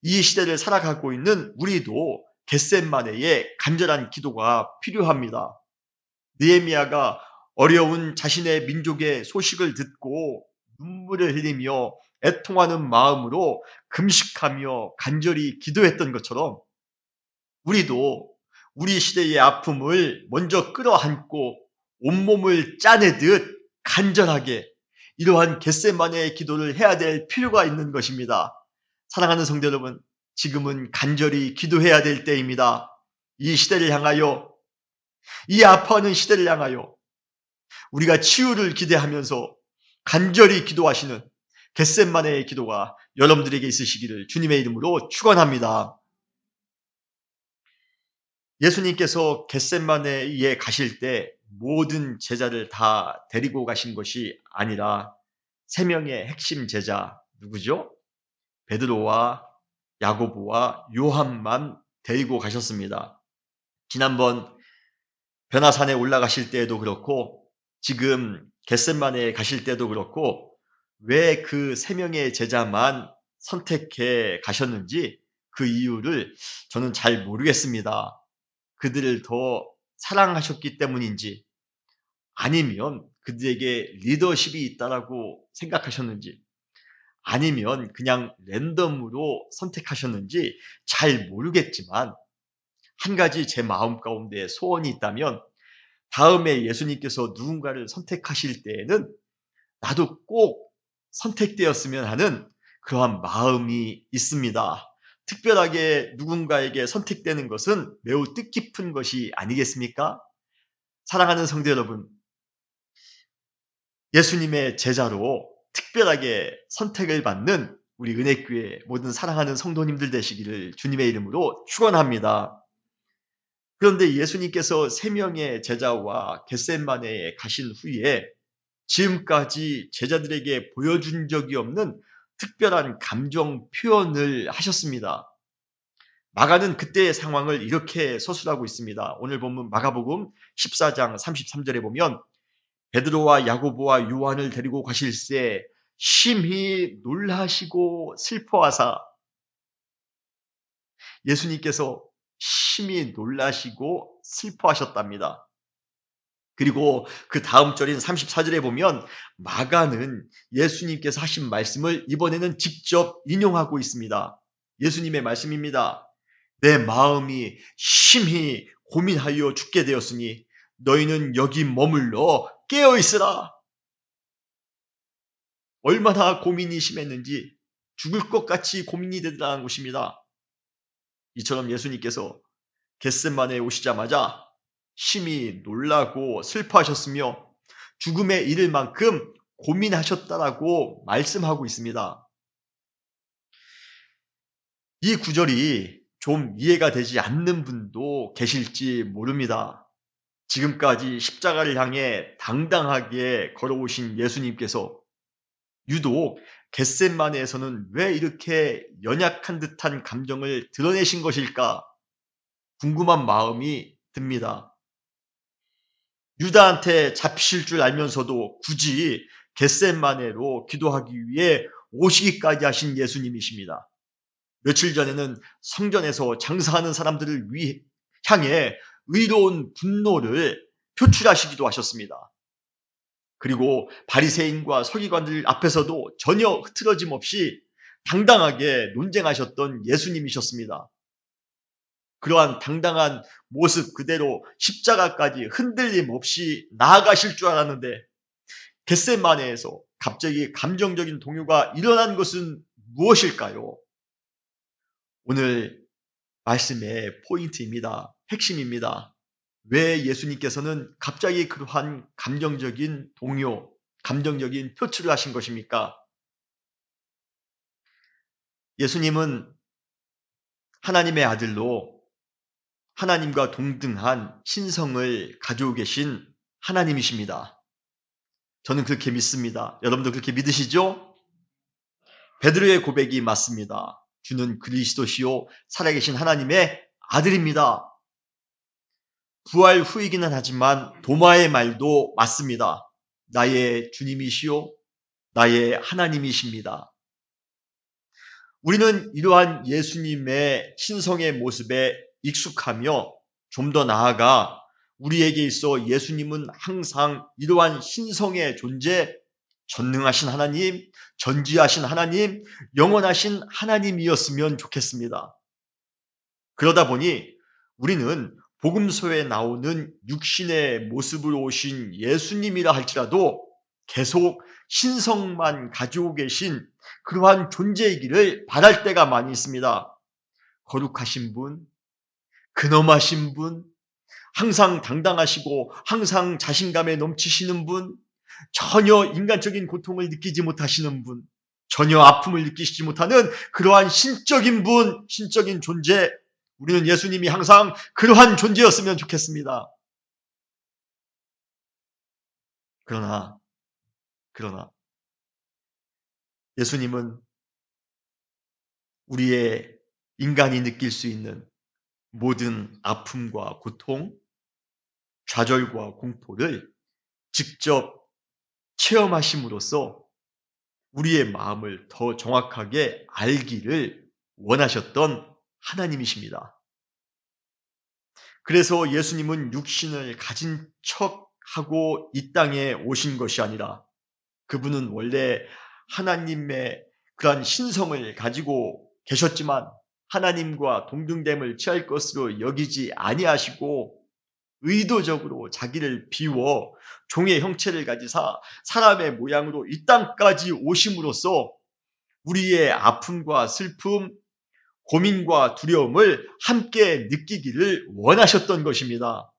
이 시대를 살아가고 있는 우리도 겟세마네의 간절한 기도가 필요합니다. 느헤미야가 어려운 자신의 민족의 소식을 듣고 눈물을 흘리며 애통하는 마음으로 금식하며 간절히 기도했던 것처럼 우리도 우리 시대의 아픔을 먼저 끌어안고 온몸을 짜내듯 간절하게 이러한 겟세마네의 기도를 해야 될 필요가 있는 것입니다. 사랑하는 성도 여러분, 지금은 간절히 기도해야 될 때입니다. 이 시대를 향하여, 이 아파하는 시대를 향하여 우리가 치유를 기대하면서 간절히 기도하시는 겟세마네의 기도가 여러분들에게 있으시기를 주님의 이름으로 축원합니다. 예수님께서 겟세마네에 가실 때 모든 제자를 다 데리고 가신 것이 아니라 3명의 핵심 제자, 누구죠? 베드로와 야고보와 요한만 데리고 가셨습니다. 지난번 변화산에 올라가실 때에도 그렇고 지금 겟세마네에 가실 때도 그렇고 왜 그 3명의 제자만 선택해 가셨는지 그 이유를 저는 잘 모르겠습니다. 그들을 더 사랑하셨기 때문인지 아니면 그들에게 리더십이 있다라고 생각하셨는지 아니면 그냥 랜덤으로 선택하셨는지 잘 모르겠지만 한 가지 제 마음 가운데 소원이 있다면 다음에 예수님께서 누군가를 선택하실 때에는 나도 꼭 선택되었으면 하는 그러한 마음이 있습니다. 특별하게 누군가에게 선택되는 것은 매우 뜻깊은 것이 아니겠습니까? 사랑하는 성도 여러분, 예수님의 제자로 특별하게 선택을 받는 우리 은혜교회 모든 사랑하는 성도님들 되시기를 주님의 이름으로 축원합니다. 그런데 예수님께서 3명의 제자와 겟세마네에 가신 후에 지금까지 제자들에게 보여준 적이 없는 특별한 감정 표현을 하셨습니다. 마가는 그때의 상황을 이렇게 서술하고 있습니다. 오늘 본문 마가복음 14장 33절에 보면 베드로와 야고보와 요한을 데리고 가실새 심히 놀라시고 슬퍼하사, 예수님께서 심히 놀라시고 슬퍼하셨답니다. 그리고 그 다음 절인 34절에 보면 마가는 예수님께서 하신 말씀을 이번에는 직접 인용하고 있습니다. 예수님의 말씀입니다. 내 마음이 심히 고민하여 죽게 되었으니 너희는 여기 머물러 깨어있으라. 얼마나 고민이 심했는지 죽을 것 같이 고민이 되더라는 것입니다. 이처럼 예수님께서 겟세마네에 오시자마자 심히 놀라고 슬퍼하셨으며 죽음에 이를 만큼 고민하셨다라고 말씀하고 있습니다. 이 구절이 좀 이해가 되지 않는 분도 계실지 모릅니다. 지금까지 십자가를 향해 당당하게 걸어오신 예수님께서 유독 겟세마네에서는 왜 이렇게 연약한 듯한 감정을 드러내신 것일까 궁금한 마음이 듭니다. 유다한테 잡히실 줄 알면서도 굳이 겟세마네로 기도하기 위해 오시기까지 하신 예수님이십니다. 며칠 전에는 성전에서 장사하는 사람들을 향해 의로운 분노를 표출하시기도 하셨습니다. 그리고 바리새인과 서기관들 앞에서도 전혀 흐트러짐 없이 당당하게 논쟁하셨던 예수님이셨습니다. 그러한 당당한 모습 그대로 십자가까지 흔들림 없이 나아가실 줄 알았는데 겟세마네에서 갑자기 감정적인 동요가 일어난 것은 무엇일까요? 오늘 말씀의 포인트입니다. 핵심입니다. 왜 예수님께서는 갑자기 그러한 감정적인 동요, 감정적인 표출을 하신 것입니까? 예수님은 하나님의 아들로 하나님과 동등한 신성을 가지고 계신 하나님이십니다. 저는 그렇게 믿습니다. 여러분도 그렇게 믿으시죠? 베드로의 고백이 맞습니다. 주는 그리스도시요 살아계신 하나님의 아들입니다. 부활 후이기는 하지만 도마의 말도 맞습니다. 나의 주님이시요 나의 하나님이십니다. 우리는 이러한 예수님의 신성의 모습에 익숙하며 좀 더 나아가 우리에게 있어 예수님은 항상 이러한 신성의 존재, 전능하신 하나님, 전지하신 하나님, 영원하신 하나님이었으면 좋겠습니다. 그러다 보니 우리는 복음서에 나오는 육신의 모습으로 오신 예수님이라 할지라도 계속 신성만 가지고 계신 그러한 존재이기를 바랄 때가 많이 있습니다. 거룩하신 분, 근엄하신 분, 항상 당당하시고 항상 자신감에 넘치시는 분, 전혀 인간적인 고통을 느끼지 못하시는 분, 전혀 아픔을 느끼시지 못하는 그러한 신적인 분, 신적인 존재, 우리는 예수님이 항상 그러한 존재였으면 좋겠습니다. 그러나 예수님은 우리의 인간이 느낄 수 있는 모든 아픔과 고통, 좌절과 공포를 직접 체험하심으로써 우리의 마음을 더 정확하게 알기를 원하셨던 하나님이십니다. 그래서 예수님은 육신을 가진 척하고 이 땅에 오신 것이 아니라 그분은 원래 하나님의 그러한 신성을 가지고 계셨지만 하나님과 동등됨을 취할 것으로 여기지 아니하시고 의도적으로 자기를 비워 종의 형체를 가지사 사람의 모양으로 이 땅까지 오심으로써 우리의 아픔과 슬픔, 고민과 두려움을 함께 느끼기를 원하셨던 것입니다.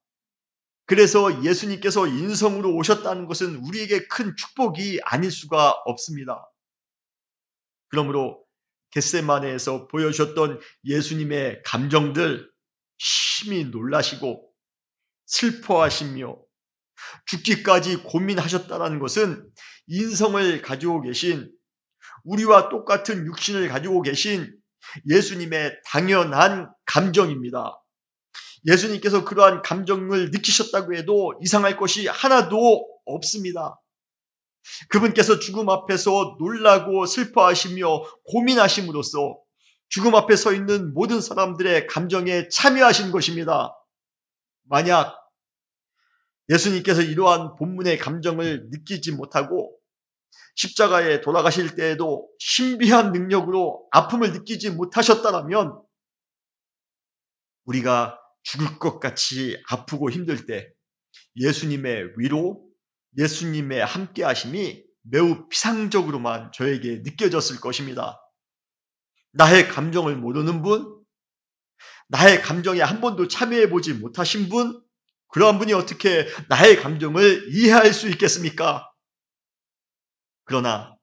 그래서 예수님께서 인성으로 오셨다는 것은 우리에게 큰 축복이 아닐 수가 없습니다. 그러므로 겟세마네에서 보여주셨던 예수님의 감정들 심히 놀라시고 슬퍼하시며 죽기까지 고민하셨다는 것은 인성을 가지고 계신, 우리와 똑같은 육신을 가지고 계신 예수님의 당연한 감정입니다. 예수님께서 그러한 감정을 느끼셨다고 해도 이상할 것이 하나도 없습니다. 그분께서 죽음 앞에서 놀라고 슬퍼하시며 고민하심으로써 죽음 앞에 서 있는 모든 사람들의 감정에 참여하신 것입니다. 만약 예수님께서 이러한 본문의 감정을 느끼지 못하고 십자가에 돌아가실 때에도 신비한 능력으로 아픔을 느끼지 못하셨다면 우리가 죽을 것 같이 아프고 힘들 때 예수님의 위로, 예수님의 함께하심이 매우 피상적으로만 저에게 느껴졌을 것입니다. 나의 감정을 모르는 분, 나의 감정에 한 번도 참여해보지 못하신 분, 그러한 분이 어떻게 나의 감정을 이해할 수 있겠습니까? 그러나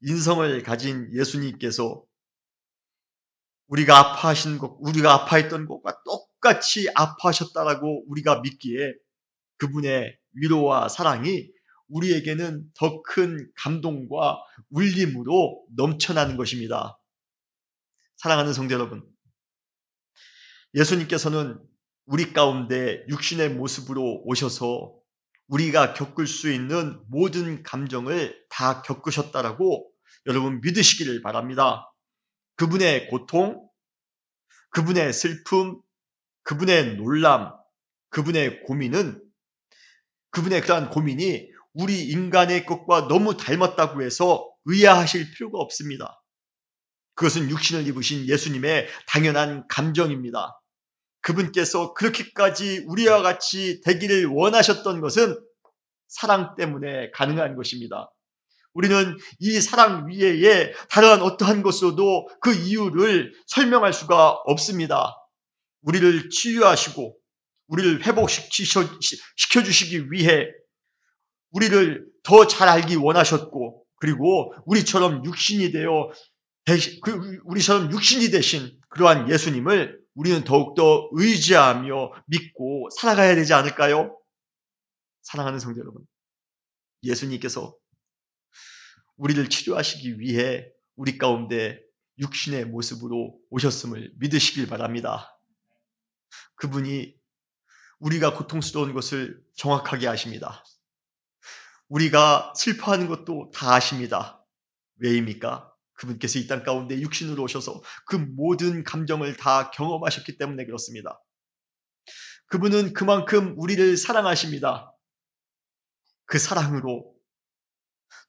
인성을 가진 예수님께서 우리가 아파하신 것, 우리가 아파했던 것과 똑같이 아파하셨다라고 우리가 믿기에 그분의 위로와 사랑이 우리에게는 더 큰 감동과 울림으로 넘쳐나는 것입니다. 사랑하는 성도 여러분, 예수님께서는 우리 가운데 육신의 모습으로 오셔서 우리가 겪을 수 있는 모든 감정을 다 겪으셨다라고 여러분 믿으시기를 바랍니다. 그분의 고통, 그분의 슬픔, 그분의 놀람, 그분의 고민은, 그분의 그러한 고민이 우리 인간의 것과 너무 닮았다고 해서 의아하실 필요가 없습니다. 그것은 육신을 입으신 예수님의 당연한 감정입니다. 그분께서 그렇게까지 우리와 같이 되기를 원하셨던 것은 사랑 때문에 가능한 것입니다. 우리는 이 사랑 위에 다른 어떠한 것으로도 그 이유를 설명할 수가 없습니다. 우리를 치유하시고 우리를 회복시켜주시기 위해 우리를 더 잘 알기 원하셨고, 그리고 우리처럼 육신이 되신 그러한 예수님을 우리는 더욱더 의지하며 믿고 살아가야 되지 않을까요? 사랑하는 성도 여러분, 예수님께서 우리를 치료하시기 위해 우리 가운데 육신의 모습으로 오셨음을 믿으시길 바랍니다. 그분이 우리가 고통스러운 것을 정확하게 아십니다. 우리가 슬퍼하는 것도 다 아십니다. 왜입니까? 그분께서 이 땅 가운데 육신으로 오셔서 그 모든 감정을 다 경험하셨기 때문에 그렇습니다. 그분은 그만큼 우리를 사랑하십니다. 그 사랑으로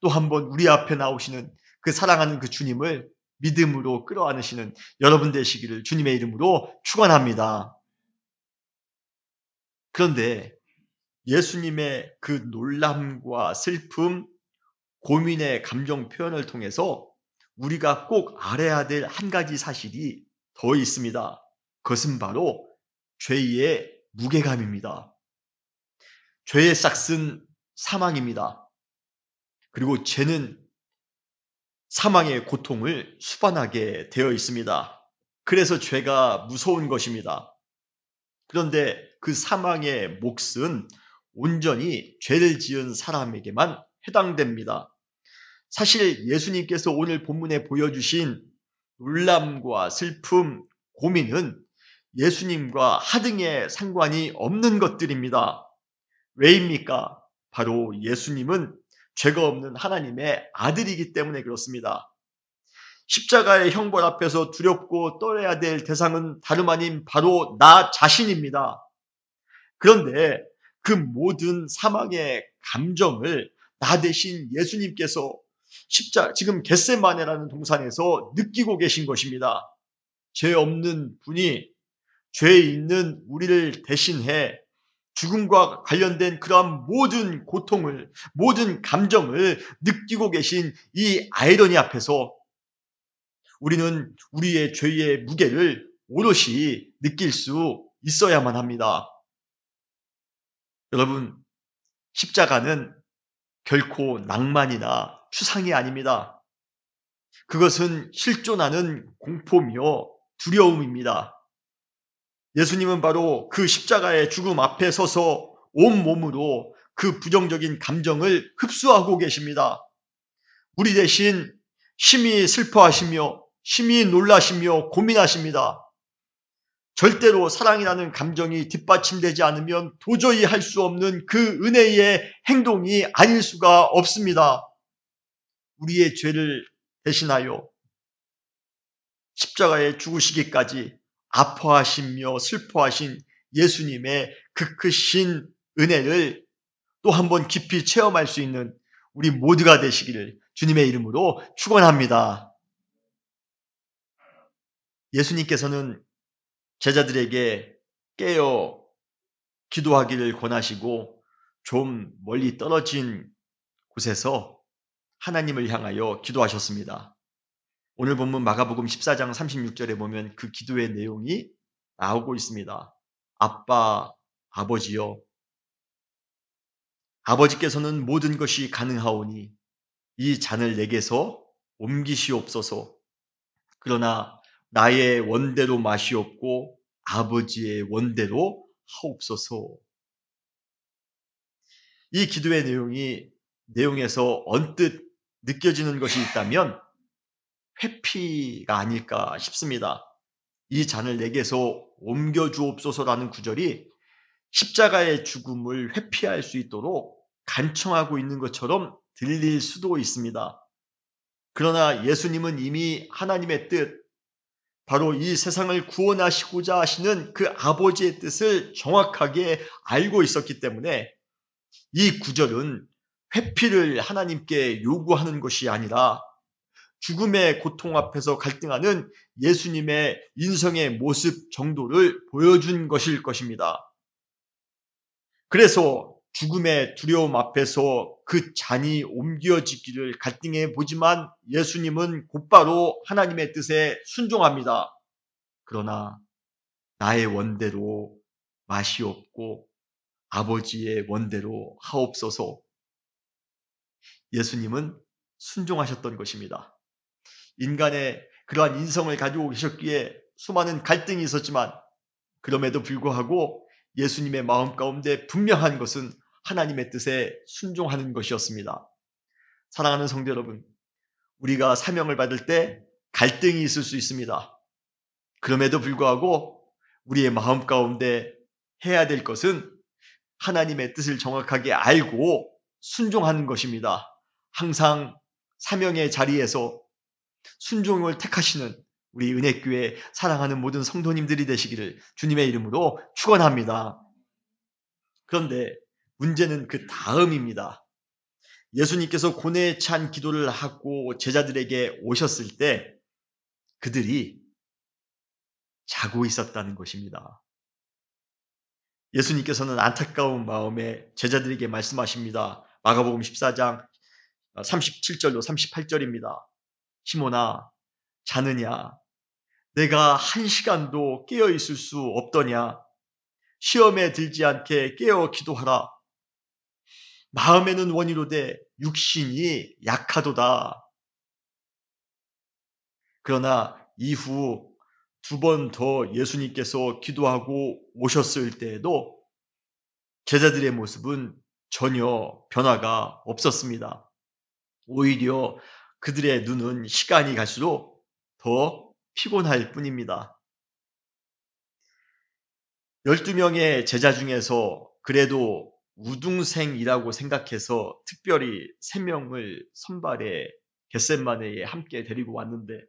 또 한 번 우리 앞에 나오시는 그 사랑하는 그 주님을 믿음으로 끌어안으시는 여러분 되시기를 주님의 이름으로 축원합니다. 그런데 예수님의 그 놀람과 슬픔, 고민의 감정 표현을 통해서 우리가 꼭 알아야 될 한 가지 사실이 더 있습니다. 그것은 바로 죄의 무게감입니다. 죄의 싹은 사망입니다. 그리고 죄는 사망의 고통을 수반하게 되어 있습니다. 그래서 죄가 무서운 것입니다. 그런데 그 사망의 몫은 온전히 죄를 지은 사람에게만 해당됩니다. 사실 예수님께서 오늘 본문에 보여주신 놀람과 슬픔, 고민은 예수님과 하등의 상관이 없는 것들입니다. 왜입니까? 바로 예수님은 죄가 없는 하나님의 아들이기 때문에 그렇습니다. 십자가의 형벌 앞에서 두렵고 떨어야 될 대상은 다름 아닌 바로 나 자신입니다. 그런데 그 모든 사망의 감정을 나 대신 예수님께서 지금 겟세마네라는 동산에서 느끼고 계신 것입니다. 죄 없는 분이 죄 있는 우리를 대신해 죽음과 관련된 그러한 모든 고통을, 모든 감정을 느끼고 계신 이 아이러니 앞에서 우리는 우리의 죄의 무게를 오롯이 느낄 수 있어야만 합니다. 여러분, 십자가는 결코 낭만이나 추상이 아닙니다. 그것은 실존하는 공포며 두려움입니다. 예수님은 바로 그 십자가의 죽음 앞에 서서 온몸으로 그 부정적인 감정을 흡수하고 계십니다. 우리 대신 심히 슬퍼하시며 심히 놀라시며 고민하십니다. 절대로 사랑이라는 감정이 뒷받침되지 않으면 도저히 할 수 없는 그 은혜의 행동이 아닐 수가 없습니다. 우리의 죄를 대신하여 십자가에 죽으시기까지 아파하시며 슬퍼하신 예수님의 그 크신 은혜를 또 한번 깊이 체험할 수 있는 우리 모두가 되시기를 주님의 이름으로 축원합니다. 예수님께서는 제자들에게 깨어 기도하기를 권하시고 좀 멀리 떨어진 곳에서 하나님을 향하여 기도하셨습니다. 오늘 본문 마가복음 14장 36절에 보면 그 기도의 내용이 나오고 있습니다. 아빠, 아버지여, 아버지께서는 모든 것이 가능하오니 이 잔을 내게서 옮기시옵소서. 그러나 나의 원대로 마시옵고 아버지의 원대로 하옵소서. 이 기도의 내용에서 언뜻 느껴지는 것이 있다면 회피가 아닐까 싶습니다. 이 잔을 내게서 옮겨주옵소서라는 구절이 십자가의 죽음을 회피할 수 있도록 간청하고 있는 것처럼 들릴 수도 있습니다. 그러나 예수님은 이미 하나님의 뜻, 바로 이 세상을 구원하시고자 하시는 그 아버지의 뜻을 정확하게 알고 있었기 때문에 이 구절은 회피를 하나님께 요구하는 것이 아니라 죽음의 고통 앞에서 갈등하는 예수님의 인성의 모습 정도를 보여준 것일 것입니다. 그래서 죽음의 두려움 앞에서 그 잔이 옮겨지기를 갈등해 보지만 예수님은 곧바로 하나님의 뜻에 순종합니다. 그러나 나의 원대로 마시옵고 아버지의 원대로 하옵소서. 예수님은 순종하셨던 것입니다. 인간의 그러한 인성을 가지고 계셨기에 수많은 갈등이 있었지만 그럼에도 불구하고 예수님의 마음 가운데 분명한 것은 하나님의 뜻에 순종하는 것이었습니다. 사랑하는 성도 여러분, 우리가 사명을 받을 때 갈등이 있을 수 있습니다. 그럼에도 불구하고 우리의 마음 가운데 해야 될 것은 하나님의 뜻을 정확하게 알고 순종하는 것입니다. 항상 사명의 자리에서 순종을 택하시는 우리 은혜교회 사랑하는 모든 성도님들이 되시기를 주님의 이름으로 축원합니다. 그런데 문제는 그 다음입니다. 예수님께서 고뇌에 찬 기도를 하고 제자들에게 오셨을 때 그들이 자고 있었다는 것입니다. 예수님께서는 안타까운 마음에 제자들에게 말씀하십니다. 마가복음 14장 37절로 38절입니다. 시몬아, 자느냐? 내가 한 시간도 깨어 있을 수 없더냐? 시험에 들지 않게 깨어 기도하라. 마음에는 원이로되 육신이 약하도다. 그러나 이후 2번 더 예수님께서 기도하고 오셨을 때에도 제자들의 모습은 전혀 변화가 없었습니다. 오히려 그들의 눈은 시간이 갈수록 더 피곤할 뿐입니다. 12명의 제자 중에서 그래도 우등생이라고 생각해서 특별히 3명을 선발해 겟세마네에 함께 데리고 왔는데,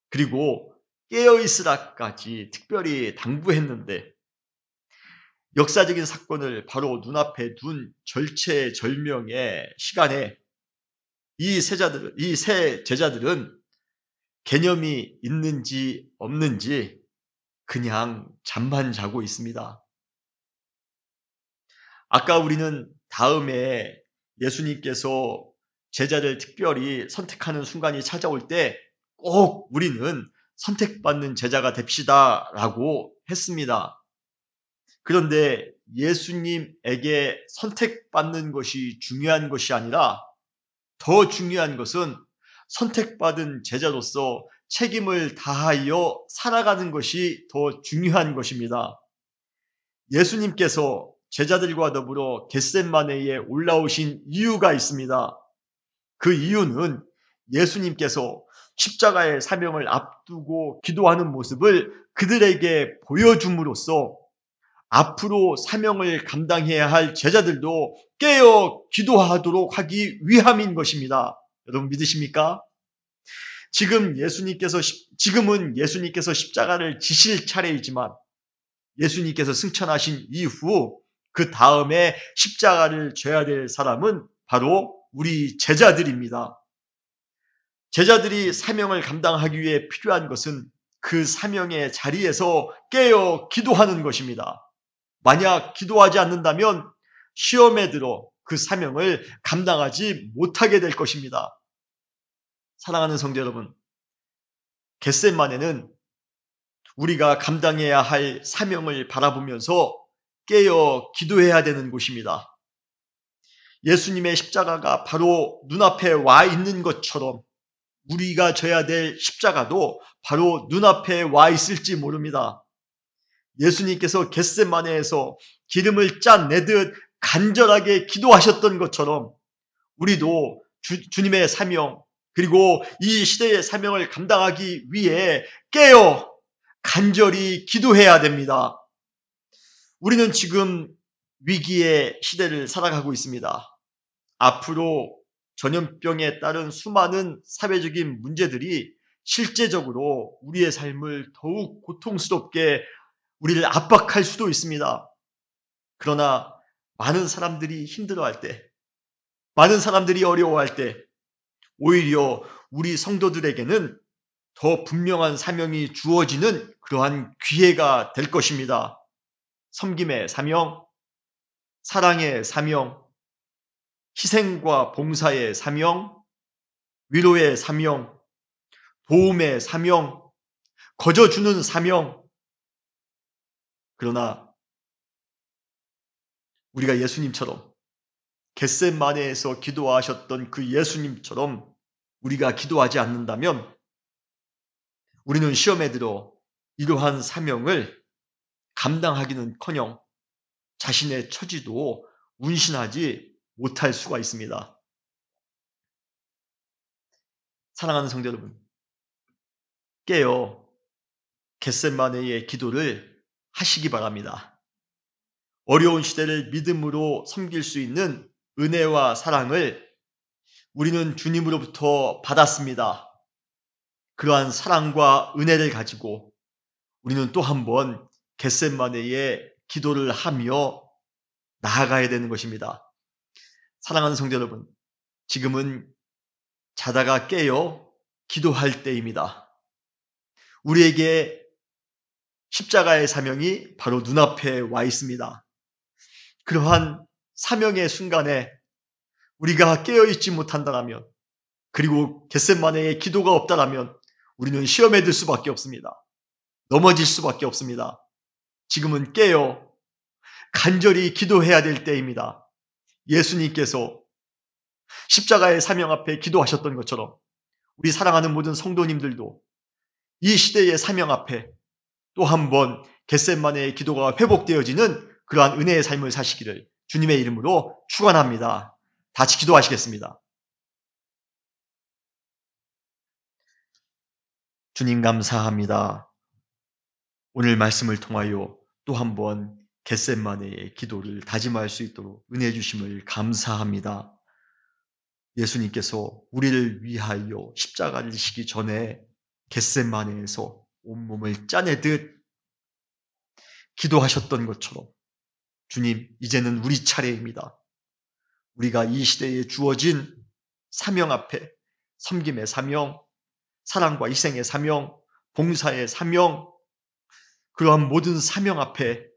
그리고 깨어있으라까지 특별히 당부했는데, 역사적인 사건을 바로 눈앞에 둔 절체절명의 시간에 이 세 제자들은 개념이 있는지 없는지 그냥 잠만 자고 있습니다. 아까 우리는 다음에 예수님께서 제자를 특별히 선택하는 순간이 찾아올 때 꼭 우리는 선택받는 제자가 됩시다 라고 했습니다. 그런데 예수님에게 선택받는 것이 중요한 것이 아니라 더 중요한 것은 선택받은 제자로서 책임을 다하여 살아가는 것이 더 중요한 것입니다. 예수님께서 제자들과 더불어 겟셋마네에 올라오신 이유가 있습니다. 그 이유는 예수님께서 십자가의 사명을 앞두고 기도하는 모습을 그들에게 보여줌으로써 앞으로 사명을 감당해야 할 제자들도 깨어 기도하도록 하기 위함인 것입니다. 여러분 믿으십니까? 지금은 예수님께서 십자가를 지실 차례이지만 예수님께서 승천하신 이후 그 다음에 십자가를 져야 될 사람은 바로 우리 제자들입니다. 제자들이 사명을 감당하기 위해 필요한 것은 그 사명의 자리에서 깨어 기도하는 것입니다. 만약 기도하지 않는다면 시험에 들어 그 사명을 감당하지 못하게 될 것입니다. 사랑하는 성도 여러분, 겟셋마네는 우리가 감당해야 할 사명을 바라보면서 깨어 기도해야 되는 곳입니다. 예수님의 십자가가 바로 눈앞에 와 있는 것처럼 우리가 져야 될 십자가도 바로 눈앞에 와 있을지 모릅니다. 예수님께서 겟셋마네에서 기름을 짜내듯 간절하게 기도하셨던 것처럼 우리도 주님의 사명 그리고 이 시대의 사명을 감당하기 위해 깨어 간절히 기도해야 됩니다. 우리는 지금 위기의 시대를 살아가고 있습니다. 앞으로 전염병에 따른 수많은 사회적인 문제들이 실제적으로 우리의 삶을 더욱 고통스럽게 우리를 압박할 수도 있습니다. 그러나 많은 사람들이 힘들어할 때, 많은 사람들이 어려워할 때 오히려 우리 성도들에게는 더 분명한 사명이 주어지는 그러한 기회가 될 것입니다. 섬김의 사명, 사랑의 사명, 희생과 봉사의 사명, 위로의 사명, 도움의 사명, 거저주는 사명. 그러나 우리가 예수님처럼 겟셋마네에서 기도하셨던 그 예수님처럼 우리가 기도하지 않는다면 우리는 시험에 들어 이러한 사명을 감당하기는커녕 자신의 처지도 운신하지 못할 수가 있습니다. 사랑하는 성도 여러분, 깨어 겟셋마네의 기도를 하시기 바랍니다. 어려운 시대를 믿음으로 섬길 수 있는 은혜와 사랑을 우리는 주님으로부터 받았습니다. 그러한 사랑과 은혜를 가지고 우리는 또 한 번 겟셋마네의 기도를 하며 나아가야 되는 것입니다. 사랑하는 성도 여러분, 지금은 자다가 깨어 기도할 때입니다. 우리에게 십자가의 사명이 바로 눈앞에 와 있습니다. 그러한 사명의 순간에 우리가 깨어있지 못한다면, 그리고 겟셋마네의 기도가 없다면 우리는 시험에 들 수밖에 없습니다. 넘어질 수밖에 없습니다. 지금은 깨어 간절히 기도해야 될 때입니다. 예수님께서 십자가의 사명 앞에 기도하셨던 것처럼 우리 사랑하는 모든 성도님들도 이 시대의 사명 앞에 또 한 번 겟셋마네의 기도가 회복되어지는 그러한 은혜의 삶을 사시기를 주님의 이름으로 축원합니다. 같이 기도하시겠습니다. 주님 감사합니다. 오늘 말씀을 통하여 또 한 번 겟셋마네의 기도를 다짐할 수 있도록 은혜 주심을 감사합니다. 예수님께서 우리를 위하여 십자가를 지시기 전에 겟셋마네에서 온몸을 짜내듯 기도하셨던 것처럼 주님, 이제는 우리 차례입니다. 우리가 이 시대에 주어진 사명 앞에 섬김의 사명, 사랑과 희생의 사명, 봉사의 사명, 그러한 모든 사명 앞에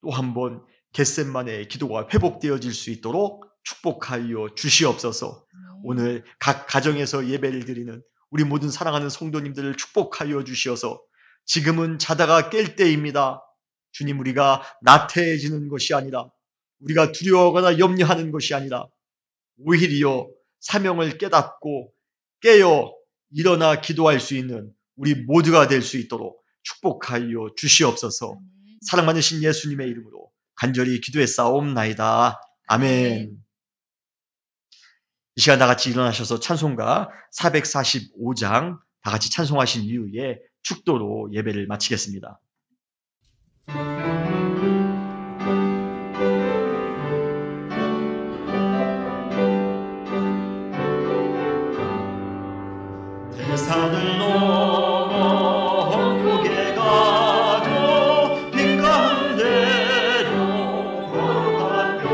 또 한 번 겟셋마네의 기도가 회복되어질 수 있도록 축복하여 주시옵소서. 오늘 각 가정에서 예배를 드리는 우리 모든 사랑하는 성도님들을 축복하여 주시어서 지금은 자다가 깰 때입니다. 주님, 우리가 나태해지는 것이 아니라, 우리가 두려워하거나 염려하는 것이 아니라 오히려 사명을 깨닫고 깨어 일어나 기도할 수 있는 우리 모두가 될 수 있도록 축복하여 주시옵소서. 사랑 많으신 예수님의 이름으로 간절히 기도했사옵나이다. 아멘. 이 시간 다 같이 일어나셔서 찬송가 445장 다 같이 찬송하신 이후에 축도로 예배를 마치겠습니다. 산을 넘어 한국에 가도 빈 가운데로 걸어가면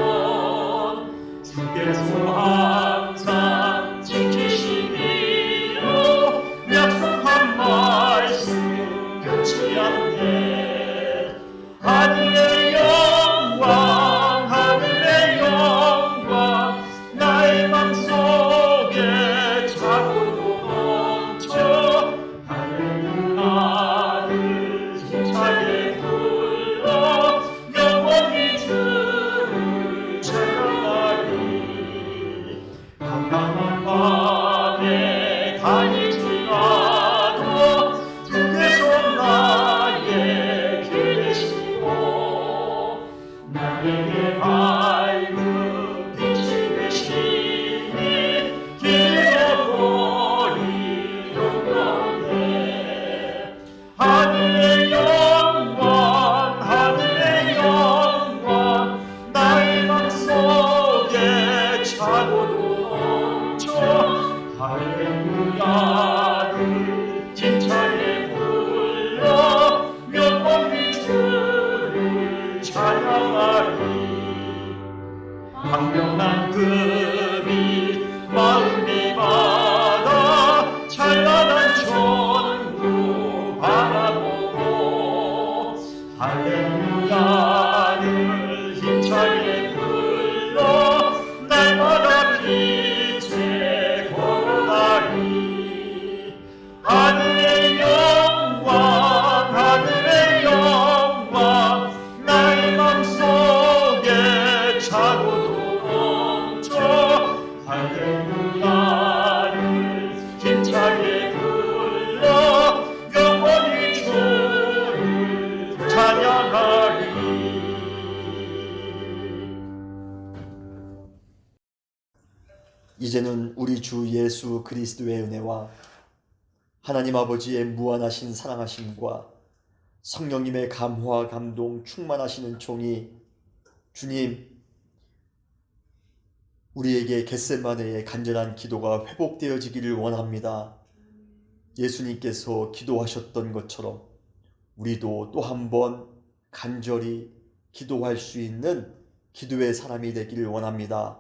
주께서 항상 지키시기로 약속한 말씀 변치 않네. 하늘의 영광 하늘의 영광 나의 맘속에 자고도 할렐루야를 힘차게 불러 영원히 주를 찬양하리. 깜깜한 밤에 다니지라도 주께서 나의 길 되시고 나에게 밝은 빛이 되시니 길어버리 하늘의 영광 하늘의 영광 나의 맘속에 차고도 넘쳐 할렐루야를 힘차게 불러 영원히 주를 찬양하리. 황명한 금이 마음이 받아 찬란한 천국 바라보고 할렐루야를 힘차게 불러 날마다 빛에 걸어가리. 하늘의 영광 하늘의 영광 나의 맘속에 차고도 넘쳐 할렐루야를 힘차게 불러 영원히 주를 찬양하리. 이제는 우리 주 예수 그리스도의 은혜와 하나님 아버지의 무한하신 사랑하심과 성령님의 감화와 감동 충만하시는 종이 주님 우리에게 겟세마네의 간절한 기도가 회복되어지기를 원합니다. 예수님께서 기도하셨던 것처럼 우리도 또 한 번 간절히 기도할 수 있는 기도의 사람이 되기를 원합니다.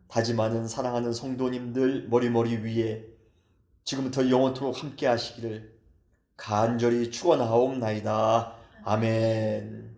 다짐하는 사랑하는 성도님들 머리머리 위에 지금부터 영원토록 함께 하시기를 간절히 축원하옵나이다. 아멘.